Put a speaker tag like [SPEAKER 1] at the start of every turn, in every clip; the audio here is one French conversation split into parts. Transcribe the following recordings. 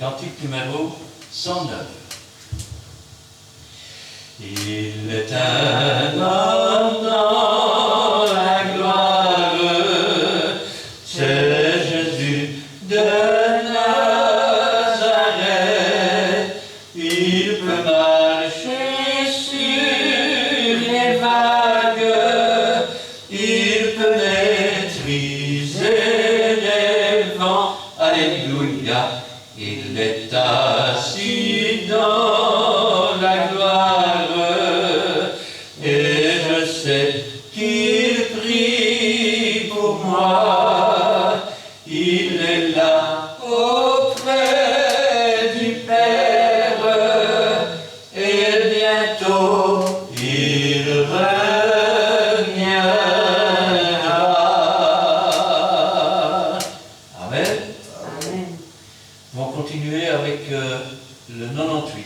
[SPEAKER 1] Cantique numéro 109. Il est un homme dans la gloire, c'est Jésus de Nazareth. Il peut marcher sur les vagues, il peut maîtriser les vents. Alléluia, il est assis dans la gloire, et je sais qu'il prie pour moi. Il est là auprès du Père, et bientôt il reviendra. Amen.
[SPEAKER 2] Amen.
[SPEAKER 1] On va continuer avec le 98.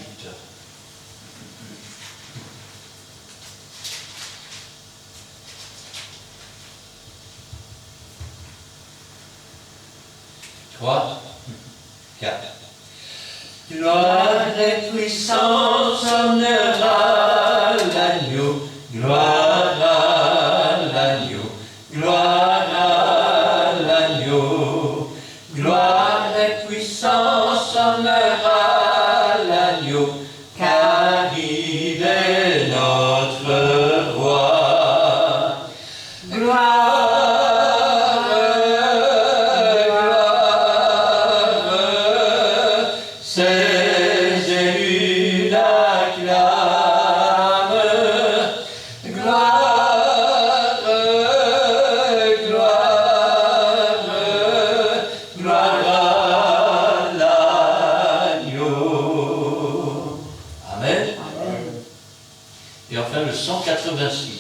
[SPEAKER 1] Trois, quatre. Gloire et puissance, honneur à l'agneau, gloire à l'agneau, gloire à l'agneau, gloire et puissance, honneur à l'agneau, car il est notre roi. Gloire, gloire, ses élus l'acclament. Gloire, gloire, gloire à l'agneau. Amen.
[SPEAKER 2] Amen.
[SPEAKER 1] Et enfin le 186.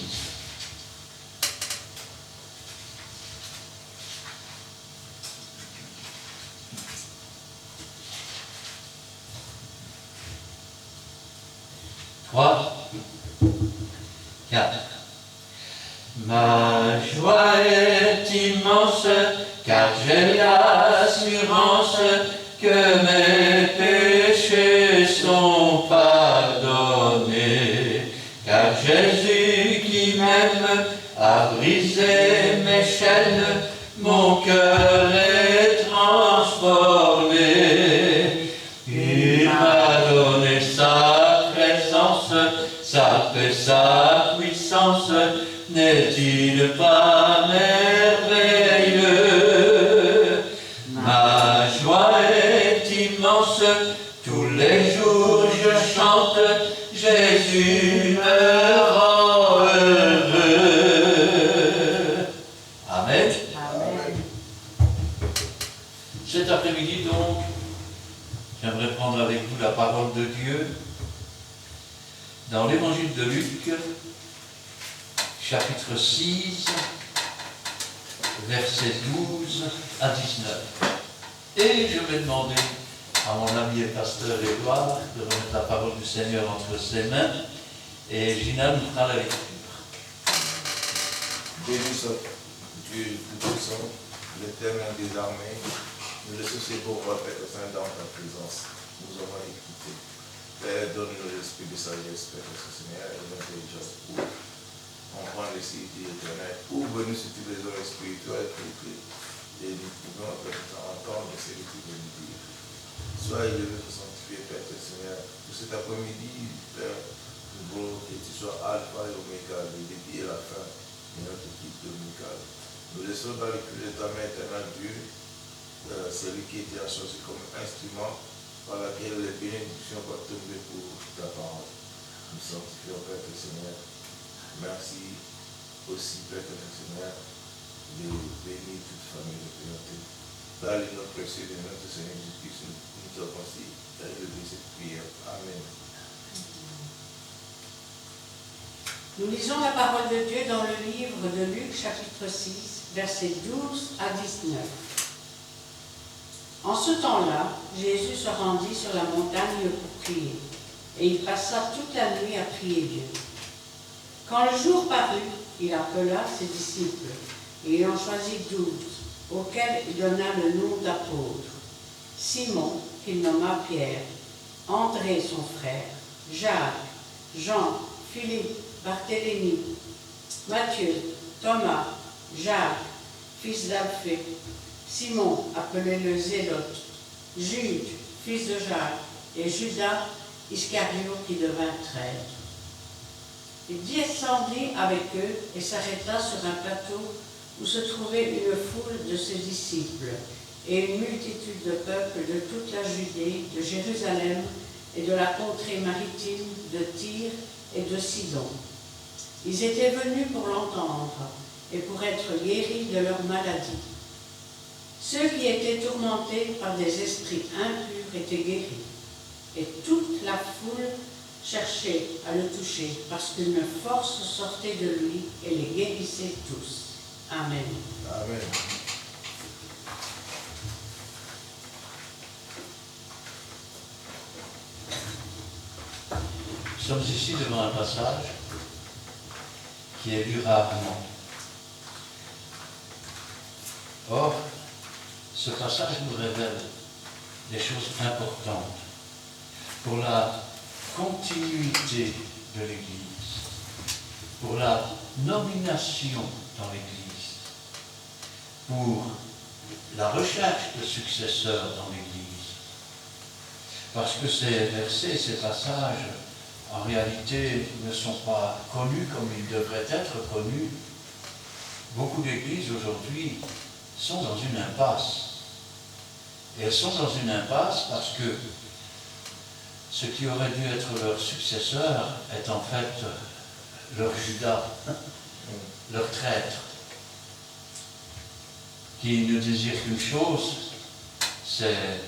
[SPEAKER 1] Trois, quatre. Ma joie est immense, car j'ai l'assurance que mes péchés sont pardonnés. Car Jésus qui m'aime a brisé mes chaînes, mon cœur est transformé. Il m'a donné sa présence, sa paix, sa puissance. N'est-il pas merveilleux? Ma joie est immense, tous les jours je chante, Jésus me rend heureux. Amen.
[SPEAKER 2] Amen.
[SPEAKER 1] Cet après-midi donc, j'aimerais prendre avec vous la parole de Dieu dans l'évangile de Luc, chapitre 6, versets 12 à 19. Et je vais demander à mon ami et pasteur Édouard de remettre la parole du Seigneur entre ses mains, et Gina nous fera la lecture.
[SPEAKER 3] Béni soit Dieu Tout-Puissant, l'Éternel des armées, nous laissons ces beaux rois être saints dans ta présence. Nous avons écouté. Père, donne-nous l'esprit de sagesse, Père, Seigneur, et l'intelligence pour comprendre les cités éternelles. Ouvre-nous sur tous les hommes spirituels et nous pouvons entendre ce que tu veux nous dire. Sois élevé, sois sanctifié, Père, Seigneur. Pour cet après-midi, Père, nous voulons que tu sois alpha et oméga, le début et la fin de notre équipe dominicale. Nous laissons dans les pieds de ta main éternelle, Dieu, celui qui était associé comme instrument par laquelle les bénédictions vont tomber pour ta parole. Nous sanctifions, Père, Seigneur. Merci aussi, Père, Seigneur, de bénir toute famille de priorité. Dans les noms précieux de notre Seigneur Jésus-Christ, nous avons aussi élevé cette prière. Amen.
[SPEAKER 2] Nous lisons la parole de Dieu dans le livre de Luc, chapitre 6, versets 12 à 19. En ce temps-là, Jésus se rendit sur la montagne pour prier, et il passa toute la nuit à prier Dieu. Quand le jour parut, il appela ses disciples, et il en choisit 12, auxquels il donna le nom d'apôtres: Simon, qu'il nomma Pierre, André son frère, Jacques, Jean, Philippe, Barthélemy, Matthieu, Thomas, Jacques, fils d'Alphée, Simon, appelé le Zélote, Jude, fils de Jacques, et Judas Iscariote qui devint traître. Il descendit avec eux et s'arrêta sur un plateau où se trouvait une foule de ses disciples et une multitude de peuple de toute la Judée, de Jérusalem et de la contrée maritime de Tyr et de Sidon. Ils étaient venus pour l'entendre et pour être guéris de leur maladie. Ceux qui étaient tourmentés par des esprits impurs étaient guéris, et toute la foule cherchait à le toucher, parce qu'une force sortait de lui et les guérissait tous. Amen.
[SPEAKER 3] Amen.
[SPEAKER 1] Nous sommes ici devant un passage qui est lu rarement. Or, ce passage nous révèle des choses importantes pour la continuité de l'Église, pour la nomination dans l'Église, pour la recherche de successeurs dans l'Église. Parce que ces versets, ces passages, en réalité, ne sont pas connus comme ils devraient être connus. Beaucoup d'églises aujourd'hui sont dans une impasse. Et elles sont dans une impasse parce que ce qui aurait dû être leur successeur est en fait leur Judas, leur traître, qui ne désire qu'une chose, c'est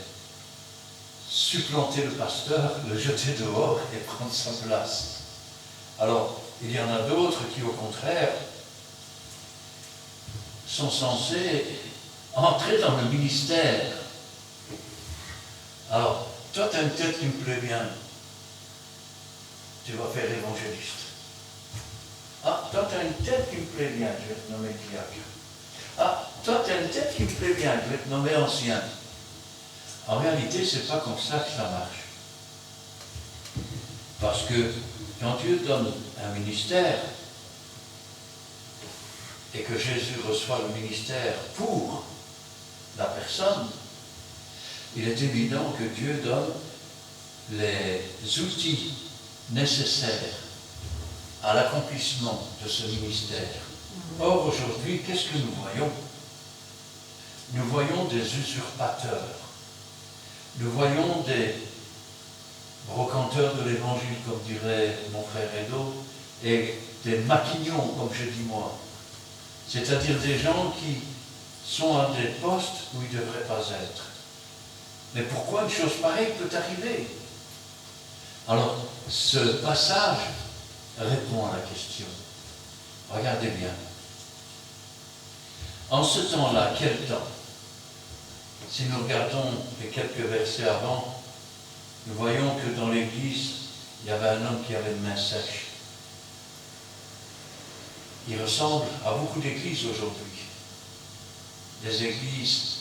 [SPEAKER 1] supplanter le pasteur, le jeter dehors et prendre sa place. Alors, il y en a d'autres qui, au contraire, sont censés entrer dans le ministère. Alors, toi, tu as une tête qui me plaît bien. Tu vas faire évangéliste. Ah, toi, tu as une tête qui me plaît bien. Je vais te nommer diacre. Ah, toi, tu as une tête qui me plaît bien. Je vais te nommer ancien. En réalité, ce n'est pas comme ça que ça marche. Parce que quand Dieu donne un ministère, et que Jésus reçoit le ministère pour la personne, il est évident que Dieu donne les outils nécessaires à l'accomplissement de ce ministère. Or, aujourd'hui, qu'est-ce que nous voyons? Nous voyons des usurpateurs. Nous voyons des brocanteurs de l'évangile, comme dirait mon frère Edo, et des maquignons, comme je dis moi. C'est-à-dire des gens qui sont à des postes où ils ne devraient pas être. Mais pourquoi une chose pareille peut arriver? Alors, ce passage répond à la question. Regardez bien. En ce temps-là, quel temps? Si nous regardons les quelques versets avant, nous voyons que dans l'Église, il y avait un homme qui avait une main sèche. Il ressemble à beaucoup d'églises aujourd'hui. Des églises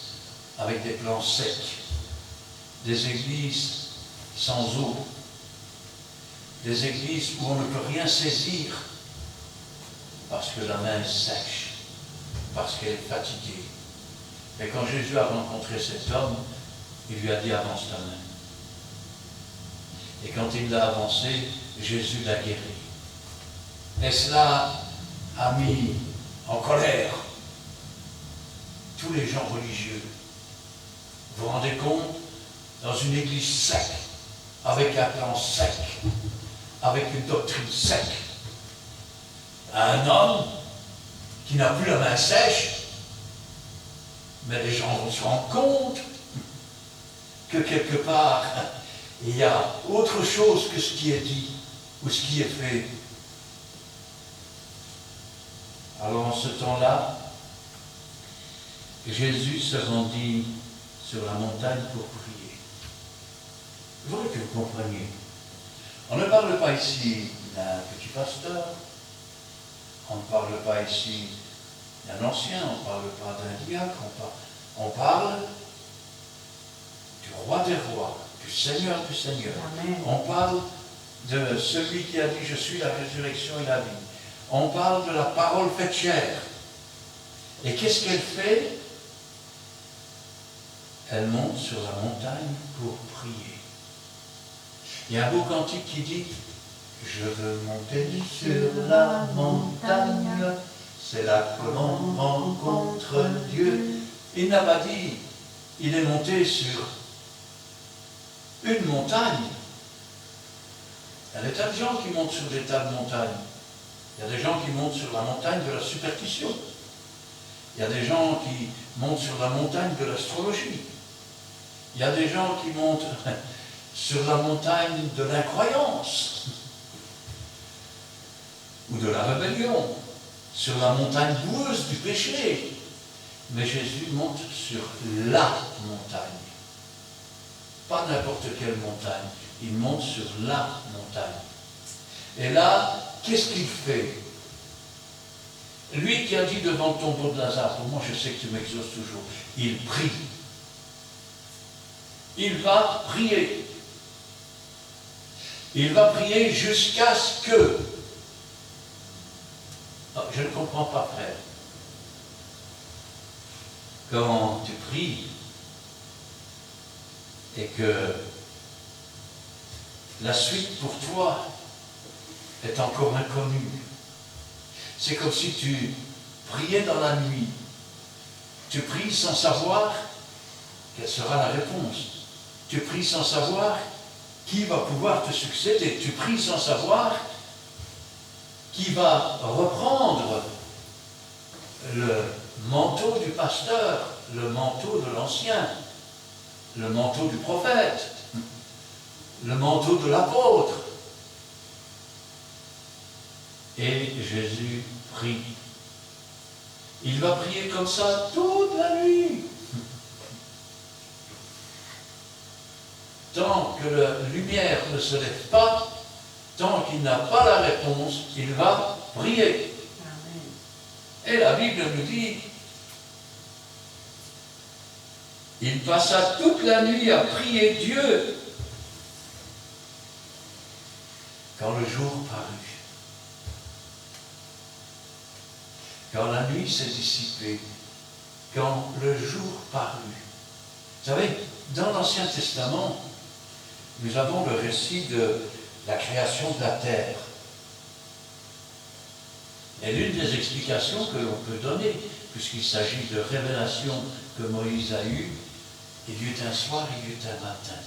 [SPEAKER 1] avec des plans secs, des églises sans eau, des églises où on ne peut rien saisir parce que la main est sèche, parce qu'elle est fatiguée. Mais quand Jésus a rencontré cet homme, il lui a dit « avance ta main ». Et quand il l'a avancé, Jésus l'a guéri. Et cela a mis en colère tous les gens religieux. Vous vous rendez compte? Dans une église sec, avec un plan sec, avec une doctrine sec, un homme qui n'a plus la main sèche, mais les gens se rendent compte que quelque part, il y a autre chose que ce qui est dit ou ce qui est fait. Alors en ce temps-là, Jésus se rendit sur la montagne pour prier. Je voudrais que vous compreniez. On ne parle pas ici d'un petit pasteur, on ne parle pas ici d'un ancien, on ne parle pas d'un diacre, on parle du roi des rois, du Seigneur du Seigneur.
[SPEAKER 2] Amen.
[SPEAKER 1] On parle de celui qui a dit « Je suis la résurrection et la vie ». On parle de la parole faite chair. Et qu'est-ce qu'elle fait? Elle monte sur la montagne pour prier. Il y a un beau cantique qui dit « Je veux monter sur la montagne, c'est là que l'on rencontre Dieu ». Il n'a pas dit « Il est monté sur une montagne ». Il y a des tas de gens qui montent sur des tas de montagnes. Il y a des gens qui montent sur la montagne de la superstition. Il y a des gens qui montent sur la montagne de l'astrologie. Il y a des gens qui montent sur la montagne de l'incroyance ou de la rébellion, sur la montagne boueuse du péché. Mais Jésus monte sur la montagne. Pas n'importe quelle montagne. Il monte sur la montagne. Et là, qu'est-ce qu'il fait? Lui qui a dit devant le tombeau de Lazare, pour moi je sais que tu m'exauces toujours, il prie. Il va prier. Il va prier jusqu'à ce que... Oh, je ne comprends pas, frère. Quand tu pries et que la suite pour toi est encore inconnue, c'est comme si tu priais dans la nuit. Tu pries sans savoir quelle sera la réponse. Tu pries sans savoir qui va pouvoir te succéder. Tu pries sans savoir qui va reprendre le manteau du pasteur, le manteau de l'ancien, le manteau du prophète, le manteau de l'apôtre. Et Jésus prie. Il va prier comme ça toute la nuit. Tant que la lumière ne se lève pas, tant qu'il n'a pas la réponse, il va prier. Amen. Et la Bible nous dit, il passa toute la nuit à prier Dieu. Quand le jour parut, quand la nuit s'est dissipée, quand le jour parut. Vous savez, dans l'Ancien Testament, nous avons le récit de la création de la terre. Et l'une des explications que l'on peut donner, puisqu'il s'agit de révélation que Moïse a eue, il y eut un soir, il y eut un matin.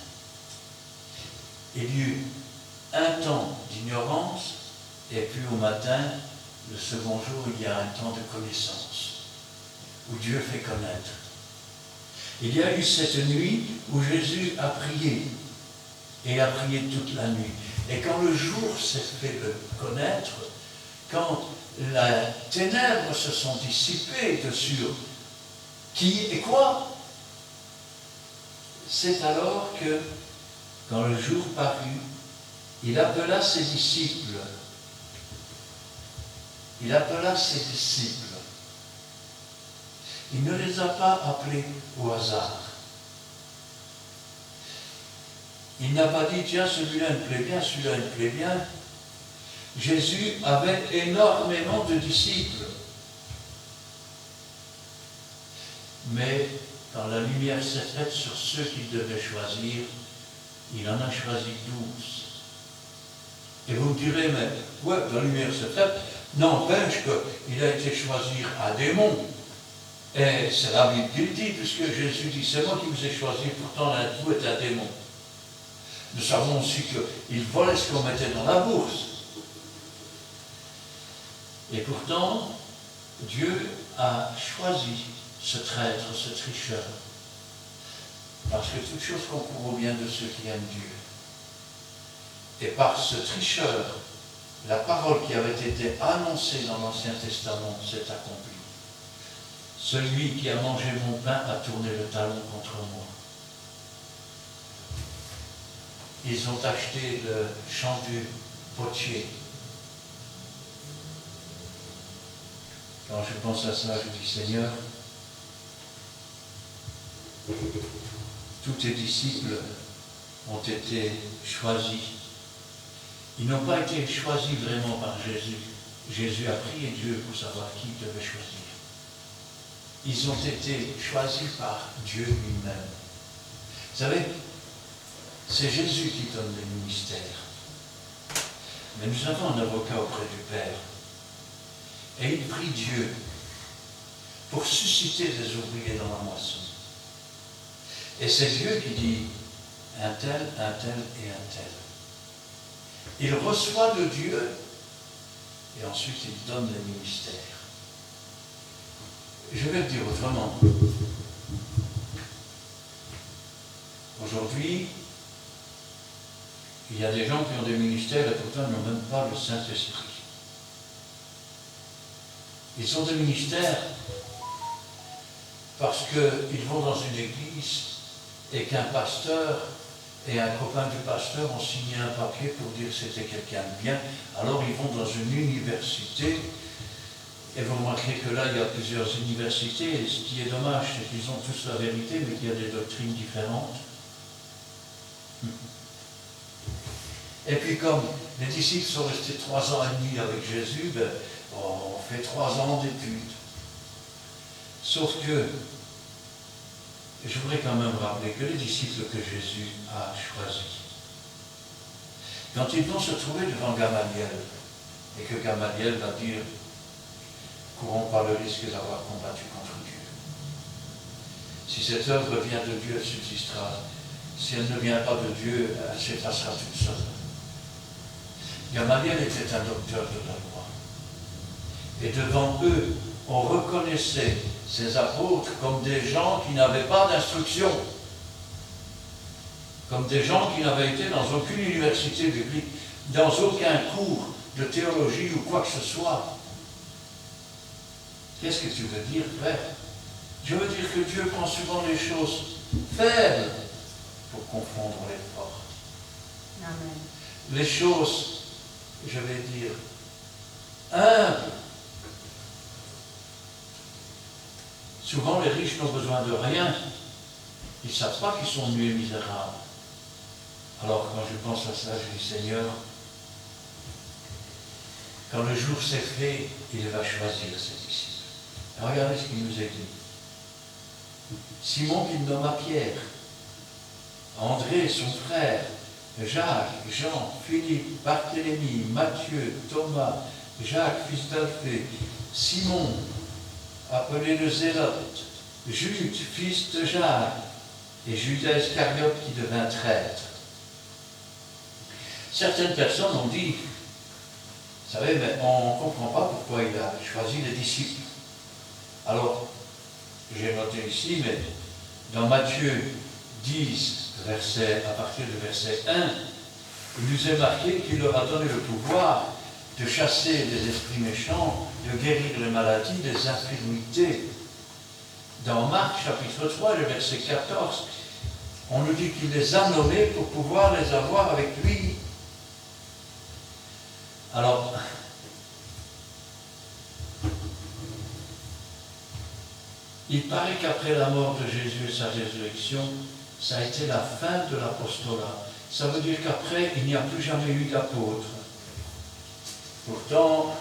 [SPEAKER 1] Il y eut un temps d'ignorance, et puis au matin, le second jour, il y a un temps de connaissance, où Dieu fait connaître. Il y a eu cette nuit où Jésus a prié, et a prié toute la nuit. Et quand le jour s'est fait connaître, quand les ténèbres se sont dissipées de sur qui et quoi, c'est alors que, quand le jour parut, il appela ses disciples. Il appela ses disciples. Il ne les a pas appelés au hasard. Il n'a pas dit, tiens, celui-là me plaît bien, celui-là me plaît bien. Jésus avait énormément de disciples. Mais quand la lumière s'est faite sur ceux qu'il devait choisir, il en a choisi 12. Et vous me direz, mais ouais, la lumière s'est faite, n'empêche qu'il a été choisi à démon. Et c'est la Bible qui le dit, puisque Jésus dit, c'est moi qui vous ai choisi, pourtant l'un de vous est un démon. Nous savons aussi qu'il volait ce qu'on mettait dans la bourse. Et pourtant, Dieu a choisi ce traître, ce tricheur. Parce que toute chose concourt au bien de ceux qui aiment Dieu. Et par ce tricheur, la parole qui avait été annoncée dans l'Ancien Testament s'est accomplie. Celui qui a mangé mon pain a tourné le talon contre moi. Ils ont acheté le chant du potier. Quand je pense à ça, je dis, Seigneur, tous tes disciples ont été choisis. Ils n'ont pas été choisis vraiment par Jésus. Jésus a prié Dieu pour savoir qui il devait choisir. Ils ont été choisis par Dieu lui-même. Vous savez, c'est Jésus qui donne les ministères. Mais nous avons un avocat auprès du Père. Et il prie Dieu pour susciter des ouvriers dans la moisson. Et c'est Dieu qui dit un tel et un tel. Il reçoit de Dieu et ensuite il donne les ministères. Je vais le dire autrement. Aujourd'hui, il y a des gens qui ont des ministères et pourtant n'ont même pas le Saint-Esprit. Ils ont des ministères parce qu'ils vont dans une église et qu'un pasteur et un copain du pasteur ont signé un papier pour dire que c'était quelqu'un de bien. Alors ils vont dans une université et vous remarquerez que là il y a plusieurs universités et ce qui est dommage c'est qu'ils ont tous la vérité mais qu'il y a des doctrines différentes. Et puis comme les disciples sont restés 3 ans et demi avec Jésus, on fait 3 ans d'études. Sauf que je voudrais quand même rappeler que les disciples que Jésus a choisis, quand ils vont se trouver devant Gamaliel, et que Gamaliel va dire « courons pas le risque d'avoir combattu contre Dieu. Si cette œuvre vient de Dieu, elle subsistera. Si elle ne vient pas de Dieu, elle s'effacera toute seule. » Gamaliel était un docteur de la loi. Et devant eux, on reconnaissait ces apôtres comme des gens qui n'avaient pas d'instruction, comme des gens qui n'avaient été dans aucune université biblique, dans aucun cours de théologie ou quoi que ce soit. Qu'est-ce que tu veux dire, frère? Je veux dire que Dieu prend souvent les choses faibles pour confondre les forts.
[SPEAKER 2] Amen.
[SPEAKER 1] Les choses, je vais dire, humbles. Souvent, les riches n'ont besoin de rien. Ils ne savent pas qu'ils sont nus et misérables. Alors, quand je pense à ça, je dis, Seigneur, quand le jour s'est fait, il va choisir ses disciples. Et regardez ce qu'il nous est dit. Simon, qu'il nomma Pierre, André, son frère, Jacques, Jean, Philippe, Barthélemy, Matthieu, Thomas, Jacques, fils d'Alphée, Simon, appelé le Zélote, Jude, fils de Jacques, et Judas Iscariote qui devint traître. Certaines personnes ont dit, vous savez, mais on ne comprend pas pourquoi il a choisi les disciples. Alors, j'ai noté ici, mais dans Matthieu 10, à partir du verset 1, il nous est marqué qu'il leur a donné le pouvoir de chasser des esprits méchants, de guérir les maladies, les infirmités. Dans Marc chapitre 3, le verset 14, on nous dit qu'il les a nommés pour pouvoir les avoir avec lui. Alors, il paraît qu'après la mort de Jésus et sa résurrection, ça a été la fin de l'apostolat. Ça veut dire qu'après, il n'y a plus jamais eu d'apôtres. Pourtant,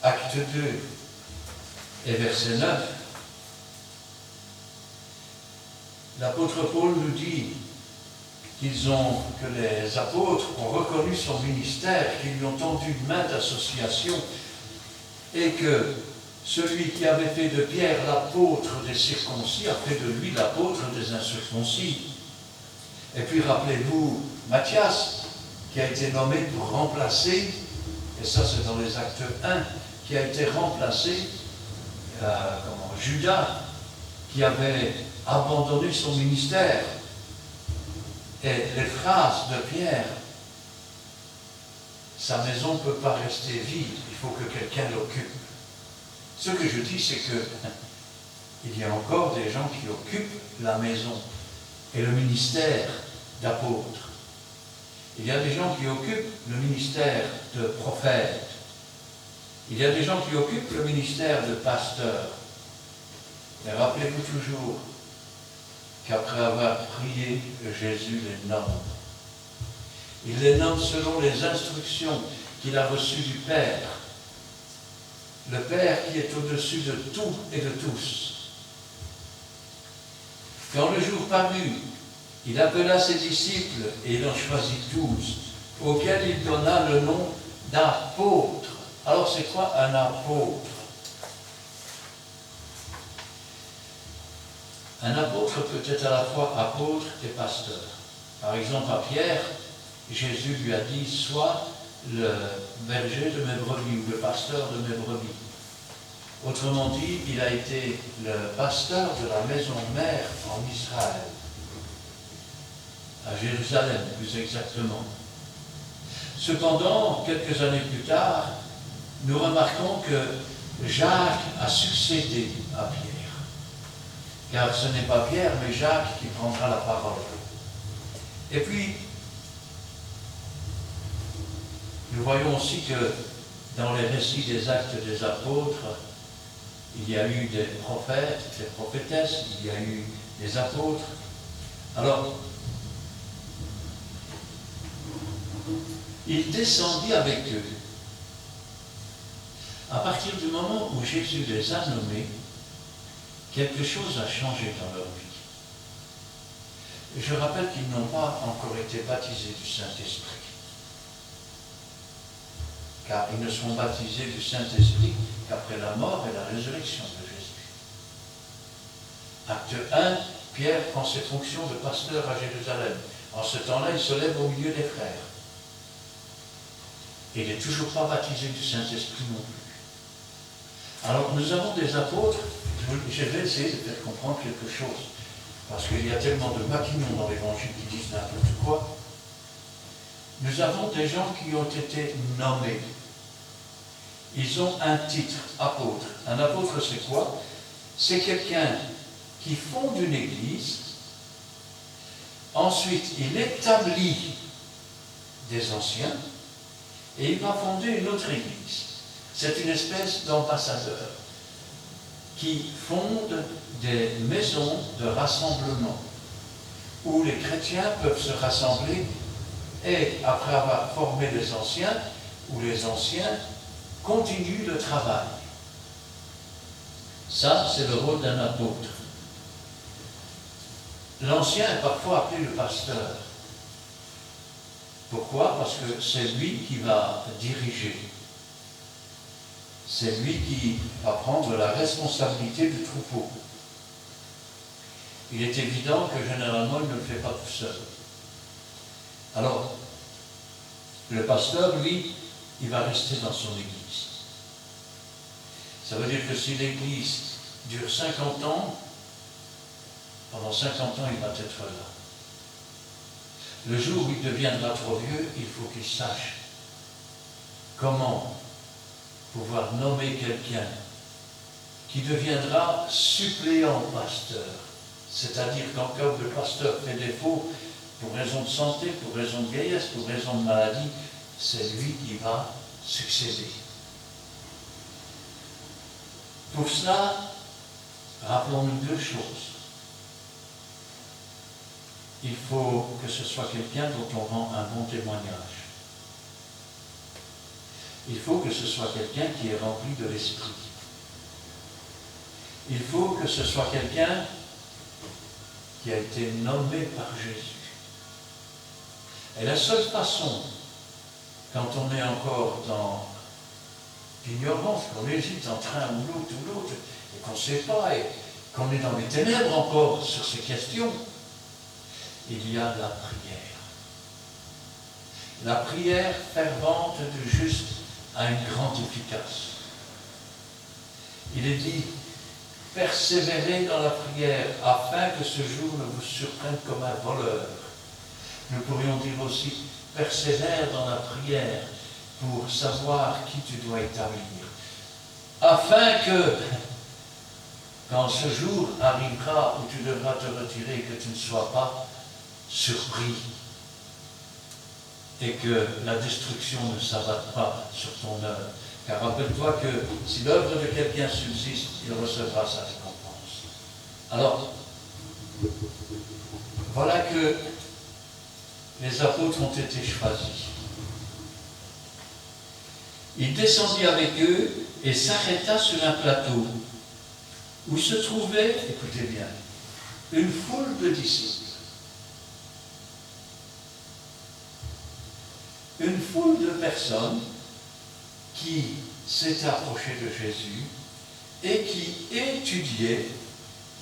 [SPEAKER 1] acte 2 et verset 9, l'apôtre Paul nous dit que les apôtres ont reconnu son ministère, qu'ils lui ont tendu une main d'association et que celui qui avait fait de Pierre l'apôtre des circoncis a fait de lui l'apôtre des incirconcis. Et puis rappelez-vous Matthias, qui a été nommé pour remplacer, et ça c'est dans les actes 1, qui a été remplacé, Judas, qui avait abandonné son ministère. Et les phrases de Pierre, sa maison ne peut pas rester vide, il faut que quelqu'un l'occupe. Ce que je dis, c'est que il y a encore des gens qui occupent la maison et le ministère d'apôtre. Il y a des gens qui occupent le ministère de prophète. Il y a des gens qui occupent le ministère de pasteur. Et rappelez-vous toujours qu'après avoir prié, Jésus les nomme. Il les nomme selon les instructions qu'il a reçues du Père. Le Père qui est au-dessus de tout et de tous. Quand le jour parut, il appela ses disciples et il en choisit 12, auxquels il donna le nom d'apôtres. Alors c'est quoi un apôtre? Un apôtre peut être à la fois apôtre et pasteur. Par exemple, à Pierre, Jésus lui a dit « Sois le berger de mes brebis » ou « le pasteur de mes brebis ». Autrement dit, il a été le pasteur de la maison mère en Israël, à Jérusalem plus exactement. Cependant, quelques années plus tard, nous remarquons que Jacques a succédé à Pierre. Car ce n'est pas Pierre, mais Jacques qui prendra la parole. Et puis, nous voyons aussi que dans les récits des actes des apôtres, il y a eu des prophètes, des prophétesses, il y a eu des apôtres. Alors, il descendit avec eux. À partir du moment où Jésus les a nommés, quelque chose a changé dans leur vie. Et je rappelle qu'ils n'ont pas encore été baptisés du Saint-Esprit. Car ils ne seront baptisés du Saint-Esprit qu'après la mort et la résurrection de Jésus. Acte 1, Pierre prend ses fonctions de pasteur à Jérusalem. En ce temps-là, il se lève au milieu des frères. Il n'est toujours pas baptisé du Saint-Esprit non plus. Alors, nous avons des apôtres, je vais essayer de faire comprendre quelque chose, parce qu'il y a tellement de maquignons dans l'Évangile qui disent n'importe quoi. Nous avons des gens qui ont été nommés. Ils ont un titre, apôtre. Un apôtre, c'est quoi? C'est quelqu'un qui fonde une église, ensuite il établit des anciens, et il va fonder une autre église. C'est une espèce d'ambassadeur qui fonde des maisons de rassemblement où les chrétiens peuvent se rassembler et, après avoir formé les anciens, où les anciens continuent le travail. Ça, c'est le rôle d'un apôtre. L'ancien est parfois appelé le pasteur. Pourquoi? Parce que c'est lui qui va diriger. C'est lui qui va prendre la responsabilité du troupeau. Il est évident que généralement, il ne le fait pas tout seul. Alors, le pasteur, lui, il va rester dans son église. Ça veut dire que si l'église dure 50 ans, pendant 50 ans, il va être là. Le jour où il deviendra trop vieux, il faut qu'il sache comment pouvoir nommer quelqu'un qui deviendra suppléant pasteur. C'est-à-dire qu'en cas où le pasteur fait défaut, pour raison de santé, pour raison de vieillesse, pour raison de maladie, c'est lui qui va succéder. Pour cela, rappelons-nous deux choses. Il faut que ce soit quelqu'un dont on rend un bon témoignage. Il faut que ce soit quelqu'un qui est rempli de l'esprit. Il faut que ce soit quelqu'un qui a été nommé par Jésus. Et la seule façon, quand on est encore dans l'ignorance, qu'on hésite entre un ou l'autre, et qu'on ne sait pas, et qu'on est dans les ténèbres encore sur ces questions, il y a la prière. La prière fervente du juste a une grande efficace. Il est dit, persévérez dans la prière afin que ce jour ne vous surprenne comme un voleur. Nous pourrions dire aussi, persévère dans la prière pour savoir qui tu dois établir. Afin que, quand ce jour arrivera où tu devras te retirer, que tu ne sois pas surpris et que la destruction ne s'abatte pas sur ton œuvre. Car rappelle-toi que si l'œuvre de quelqu'un subsiste, il recevra sa récompense. Alors, voilà que les apôtres ont été choisis. Il descendit avec eux et s'arrêta sur un plateau où se trouvait, écoutez bien, une foule de disciples. Une foule de personnes qui s'étaient approchées de Jésus et qui étudiaient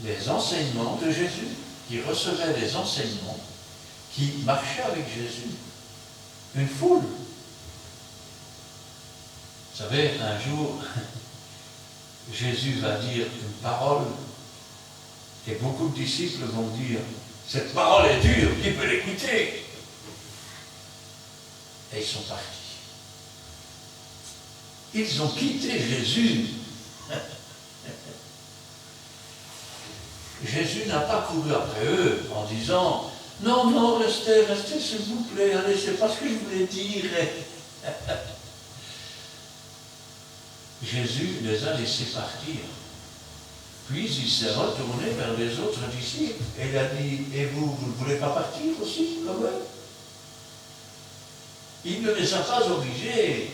[SPEAKER 1] les enseignements de Jésus, qui recevaient les enseignements, qui marchaient avec Jésus. Une foule. Vous savez, un jour, Jésus va dire une parole et beaucoup de disciples vont dire « Cette parole est dure, qui peut l'écouter ?» Et ils sont partis. Ils ont quitté Jésus. Jésus n'a pas couru après eux en disant « Non, non, restez, restez s'il vous plaît, allez, c'est pas ce que je voulais dire. » Jésus les a laissés partir. Puis il s'est retourné vers les autres disciples et il a dit « Et vous, vous ne voulez pas partir aussi, comme eux ?» Il ne les a pas obligés.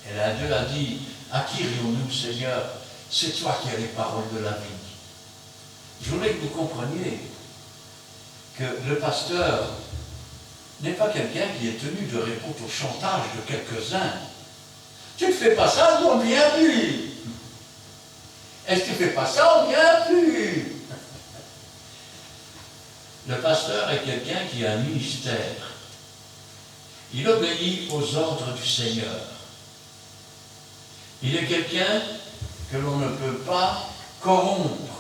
[SPEAKER 1] Et l'un d'eux a dit « À qui irions-nous, Seigneur? C'est toi qui as les paroles de la vie. » Je voulais que vous compreniez que le pasteur n'est pas quelqu'un qui est tenu de répondre au chantage de quelques-uns. Tu ne fais pas ça, on ne vient plus. Et si tu ne fais pas ça, on ne vient plus. Le pasteur est quelqu'un qui a un ministère. Il obéit aux ordres du Seigneur. Il est quelqu'un que l'on ne peut pas corrompre.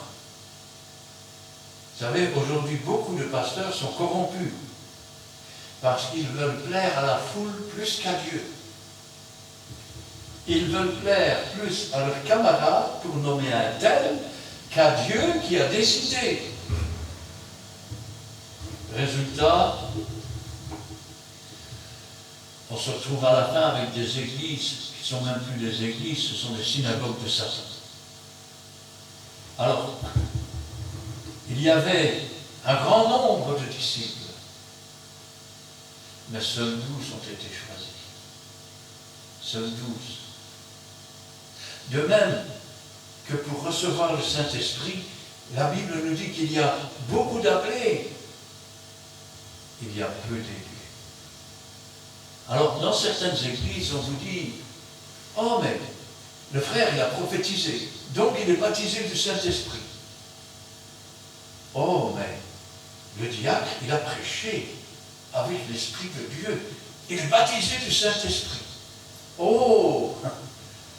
[SPEAKER 1] Vous savez, aujourd'hui, beaucoup de pasteurs sont corrompus parce qu'ils veulent plaire à la foule plus qu'à Dieu. Ils veulent plaire plus à leurs camarades pour nommer un tel qu'à Dieu qui a décidé. Résultat, on se retrouve à la fin avec des églises qui ne sont même plus des églises, ce sont des synagogues de Satan. Alors, il y avait un grand nombre de disciples, mais seuls 12 ont été choisis. Seuls 12. De même que pour recevoir le Saint-Esprit, la Bible nous dit qu'il y a beaucoup d'appelés, il y a peu d'élus. Alors, dans certaines églises, on vous dit « Oh, mais le frère, il a prophétisé, donc il est baptisé du Saint-Esprit. » Oh, mais le diacre, il a prêché avec l'Esprit de Dieu. Il est baptisé du Saint-Esprit. Oh,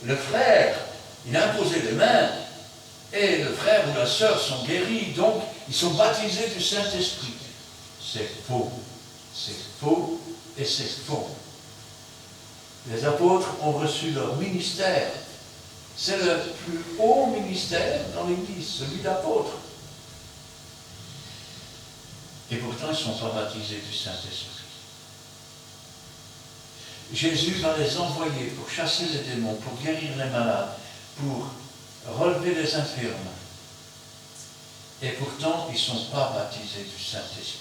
[SPEAKER 1] le frère, il a imposé les mains, et le frère ou la sœur sont guéris, donc ils sont baptisés du Saint-Esprit. C'est faux et c'est faux. Les apôtres ont reçu leur ministère. C'est le plus haut ministère dans l'Église, celui d'apôtre. Et pourtant, ils ne sont pas baptisés du Saint-Esprit. Jésus va les envoyer pour chasser les démons, pour guérir les malades, pour relever les infirmes. Et pourtant, ils ne sont pas baptisés du Saint-Esprit.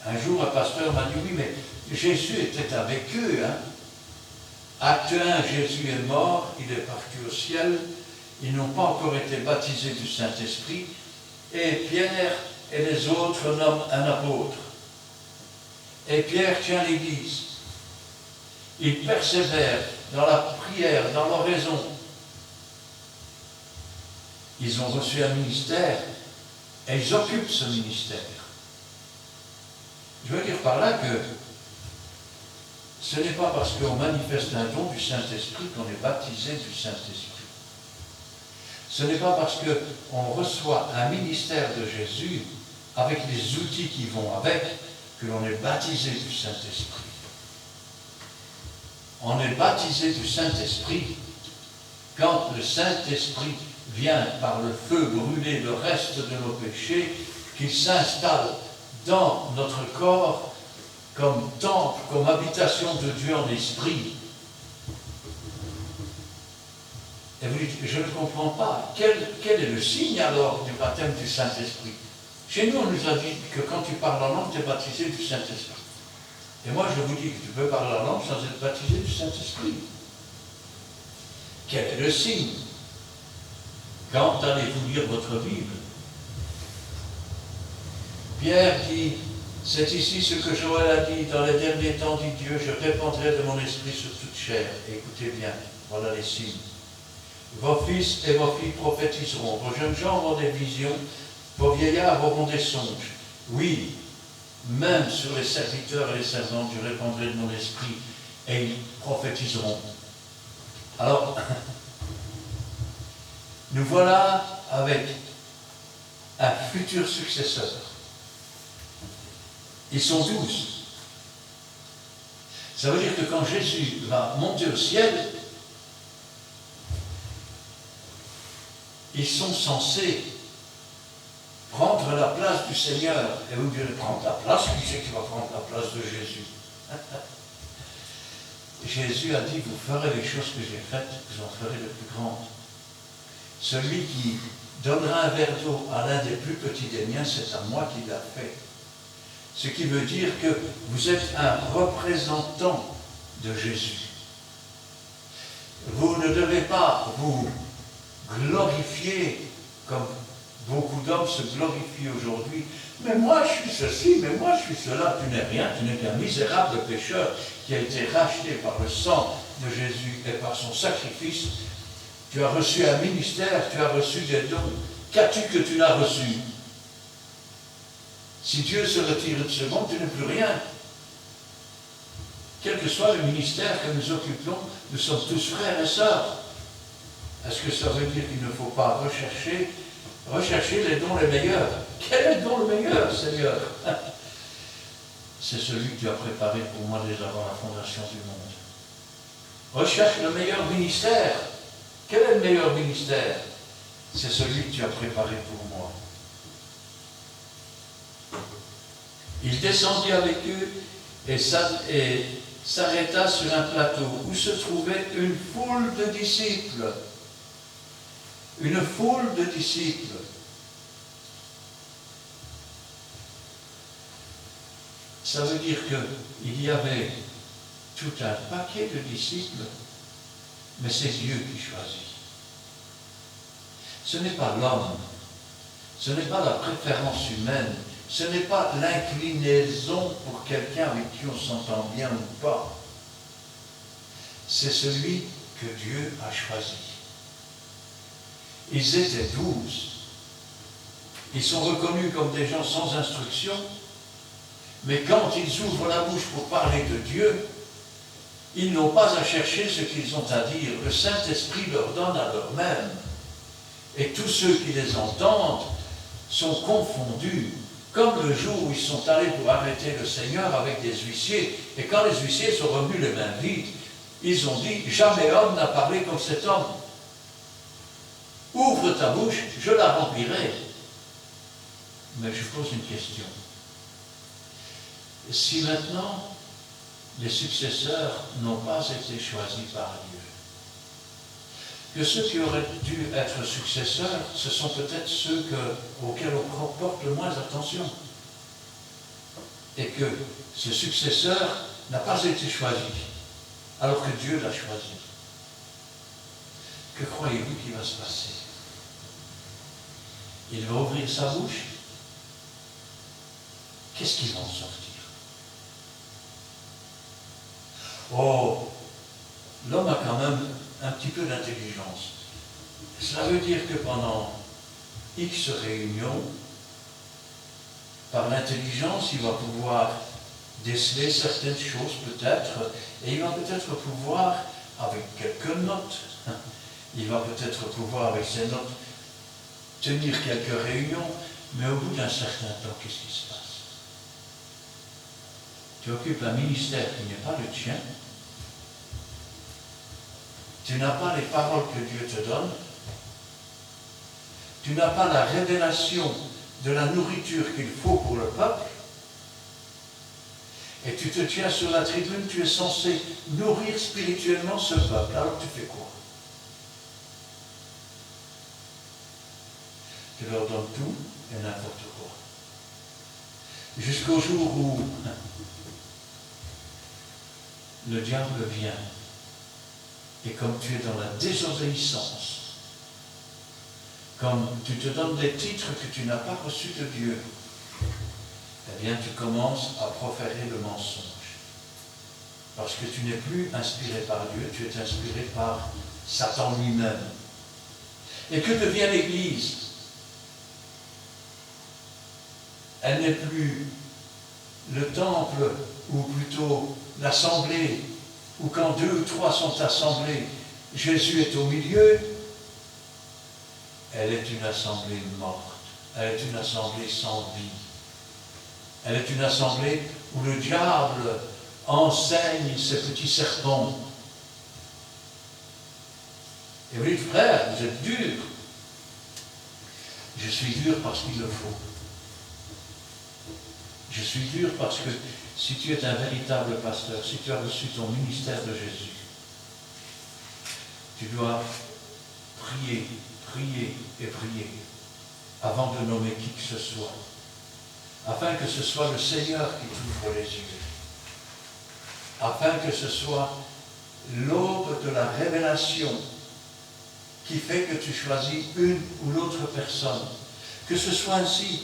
[SPEAKER 1] Un jour, un pasteur m'a dit, oui, mais Jésus était avec eux. Hein? Acte 1, Jésus est mort, il est parti au ciel. Ils n'ont pas encore été baptisés du Saint-Esprit. Et Pierre et les autres nomment un apôtre. Et Pierre tient l'Église. Il persévère dans la prière, dans l'oraison. Ils ont reçu un ministère et ils occupent ce ministère. Je veux dire par là que ce n'est pas parce qu'on manifeste un don du Saint-Esprit qu'on est baptisé du Saint-Esprit. Ce n'est pas parce qu'on reçoit un ministère de Jésus avec les outils qui vont avec que l'on est baptisé du Saint-Esprit. On est baptisé du Saint-Esprit quand le Saint-Esprit vient par le feu brûler le reste de nos péchés, qu'il s'installe dans notre corps comme temple, comme habitation de Dieu en esprit. Et vous dites, je ne comprends pas. Quel est le signe alors du baptême du Saint-Esprit? Chez nous, on nous a dit que quand tu parles en langue, tu es baptisé du Saint-Esprit. Et moi, je vous dis que tu peux parler en langue sans être baptisé du Saint-Esprit. Quel est le signe? Quand allez-vous lire votre Bible? Pierre dit, c'est ici ce que Joël a dit, dans les derniers temps, dit Dieu, je répandrai de mon esprit sur toute chair. Et écoutez bien, voilà les signes. Vos fils et vos filles prophétiseront, vos jeunes gens auront des visions, vos vieillards auront des songes. Oui, même sur les serviteurs et les servantes, je répandrai de mon esprit, et ils prophétiseront. Alors, nous voilà avec un futur successeur. Ils sont 12. Ça veut dire que quand Jésus va monter au ciel, ils sont censés prendre la place du Seigneur. Et vous direz, prendre la place, qui c'est qui va prendre la place de Jésus? Jésus a dit, vous ferez les choses que j'ai faites, vous en ferez de plus grandes. Celui qui donnera un verre d'eau à l'un des plus petits des miens, c'est à moi qu'il l'a fait. Ce qui veut dire que vous êtes un représentant de Jésus. Vous ne devez pas vous glorifier comme beaucoup d'hommes se glorifient aujourd'hui. Mais moi je suis ceci, mais moi je suis cela. Tu n'es rien, tu n'es qu'un misérable pécheur qui a été racheté par le sang de Jésus et par son sacrifice. Tu as reçu un ministère, tu as reçu des dons. Qu'as-tu que tu n'as reçu? Si Dieu se retire une seconde, tu n'es plus rien. Quel que soit le ministère que nous occupons, nous sommes tous frères et sœurs. Est-ce que ça veut dire qu'il ne faut pas rechercher les dons les meilleurs? Quel est le don le meilleur, Seigneur? C'est celui que tu as préparé pour moi dès avant la fondation du monde. Recherche le meilleur ministère. Quel est le meilleur ministère? C'est celui que tu as préparé pour moi. Il descendit avec eux et s'arrêta sur un plateau où se trouvait une foule de disciples. Une foule de disciples. Ça veut dire qu'il y avait tout un paquet de disciples, mais c'est Dieu qui choisit. Ce n'est pas l'homme, ce n'est pas la préférence humaine, ce n'est pas l'inclinaison pour quelqu'un avec qui on s'entend bien ou pas. C'est celui que Dieu a choisi. Ils étaient 12. Ils sont reconnus comme des gens sans instruction, mais quand ils ouvrent la bouche pour parler de Dieu, ils n'ont pas à chercher ce qu'ils ont à dire. Le Saint-Esprit leur donne à leur-même. Et tous ceux qui les entendent sont confondus, comme le jour où ils sont allés pour arrêter le Seigneur avec des huissiers. Et quand les huissiers sont revenus les mains vides, ils ont dit, jamais homme n'a parlé comme cet homme. Ouvre ta bouche, je la remplirai. Mais je pose une question. Si maintenant, les successeurs n'ont pas été choisis par Dieu, que ceux qui auraient dû être successeurs, ce sont peut-être ceux auxquels on porte le moins attention. Et que ce successeur n'a pas été choisi, alors que Dieu l'a choisi. Que croyez-vous qu'il va se passer? Il va ouvrir sa bouche. Qu'est-ce qu'il va en sortir? Oh, l'homme a quand même un petit peu d'intelligence. Cela veut dire que pendant X réunions, par l'intelligence, il va pouvoir déceler certaines choses peut-être, et il va peut-être pouvoir, avec quelques notes, il va peut-être pouvoir, avec ses notes, tenir quelques réunions, mais au bout d'un certain temps, qu'est-ce qui se passe? Tu occupes un ministère qui n'est pas le tien, tu n'as pas les paroles que Dieu te donne, tu n'as pas la révélation de la nourriture qu'il faut pour le peuple, et tu te tiens sur la tribune, tu es censé nourrir spirituellement ce peuple. Alors tu fais quoi? tu leur donnes tout et n'importe quoi. Jusqu'au jour où le diable vient, et comme tu es dans la désobéissance, comme tu te donnes des titres que tu n'as pas reçus de Dieu, eh bien tu commences à proférer le mensonge. Parce que tu n'es plus inspiré par Dieu, tu es inspiré par Satan lui-même. Et que devient l'Église? Elle n'est plus le temple, ou plutôt l'assemblée, où quand 2 ou 3 sont assemblés, Jésus est au milieu. Elle est une assemblée morte. Elle est une assemblée sans vie. Elle est une assemblée où le diable enseigne ses petits serpents. Et vous dites, frère, vous êtes dur. Je suis dur parce qu'il le faut. Je suis dur parce que si tu es un véritable pasteur, si tu as reçu ton ministère de Jésus, tu dois prier, prier et prier avant de nommer qui que ce soit, afin que ce soit le Seigneur qui t'ouvre les yeux, afin que ce soit l'aube de la révélation qui fait que tu choisis une ou l'autre personne, que ce soit ainsi,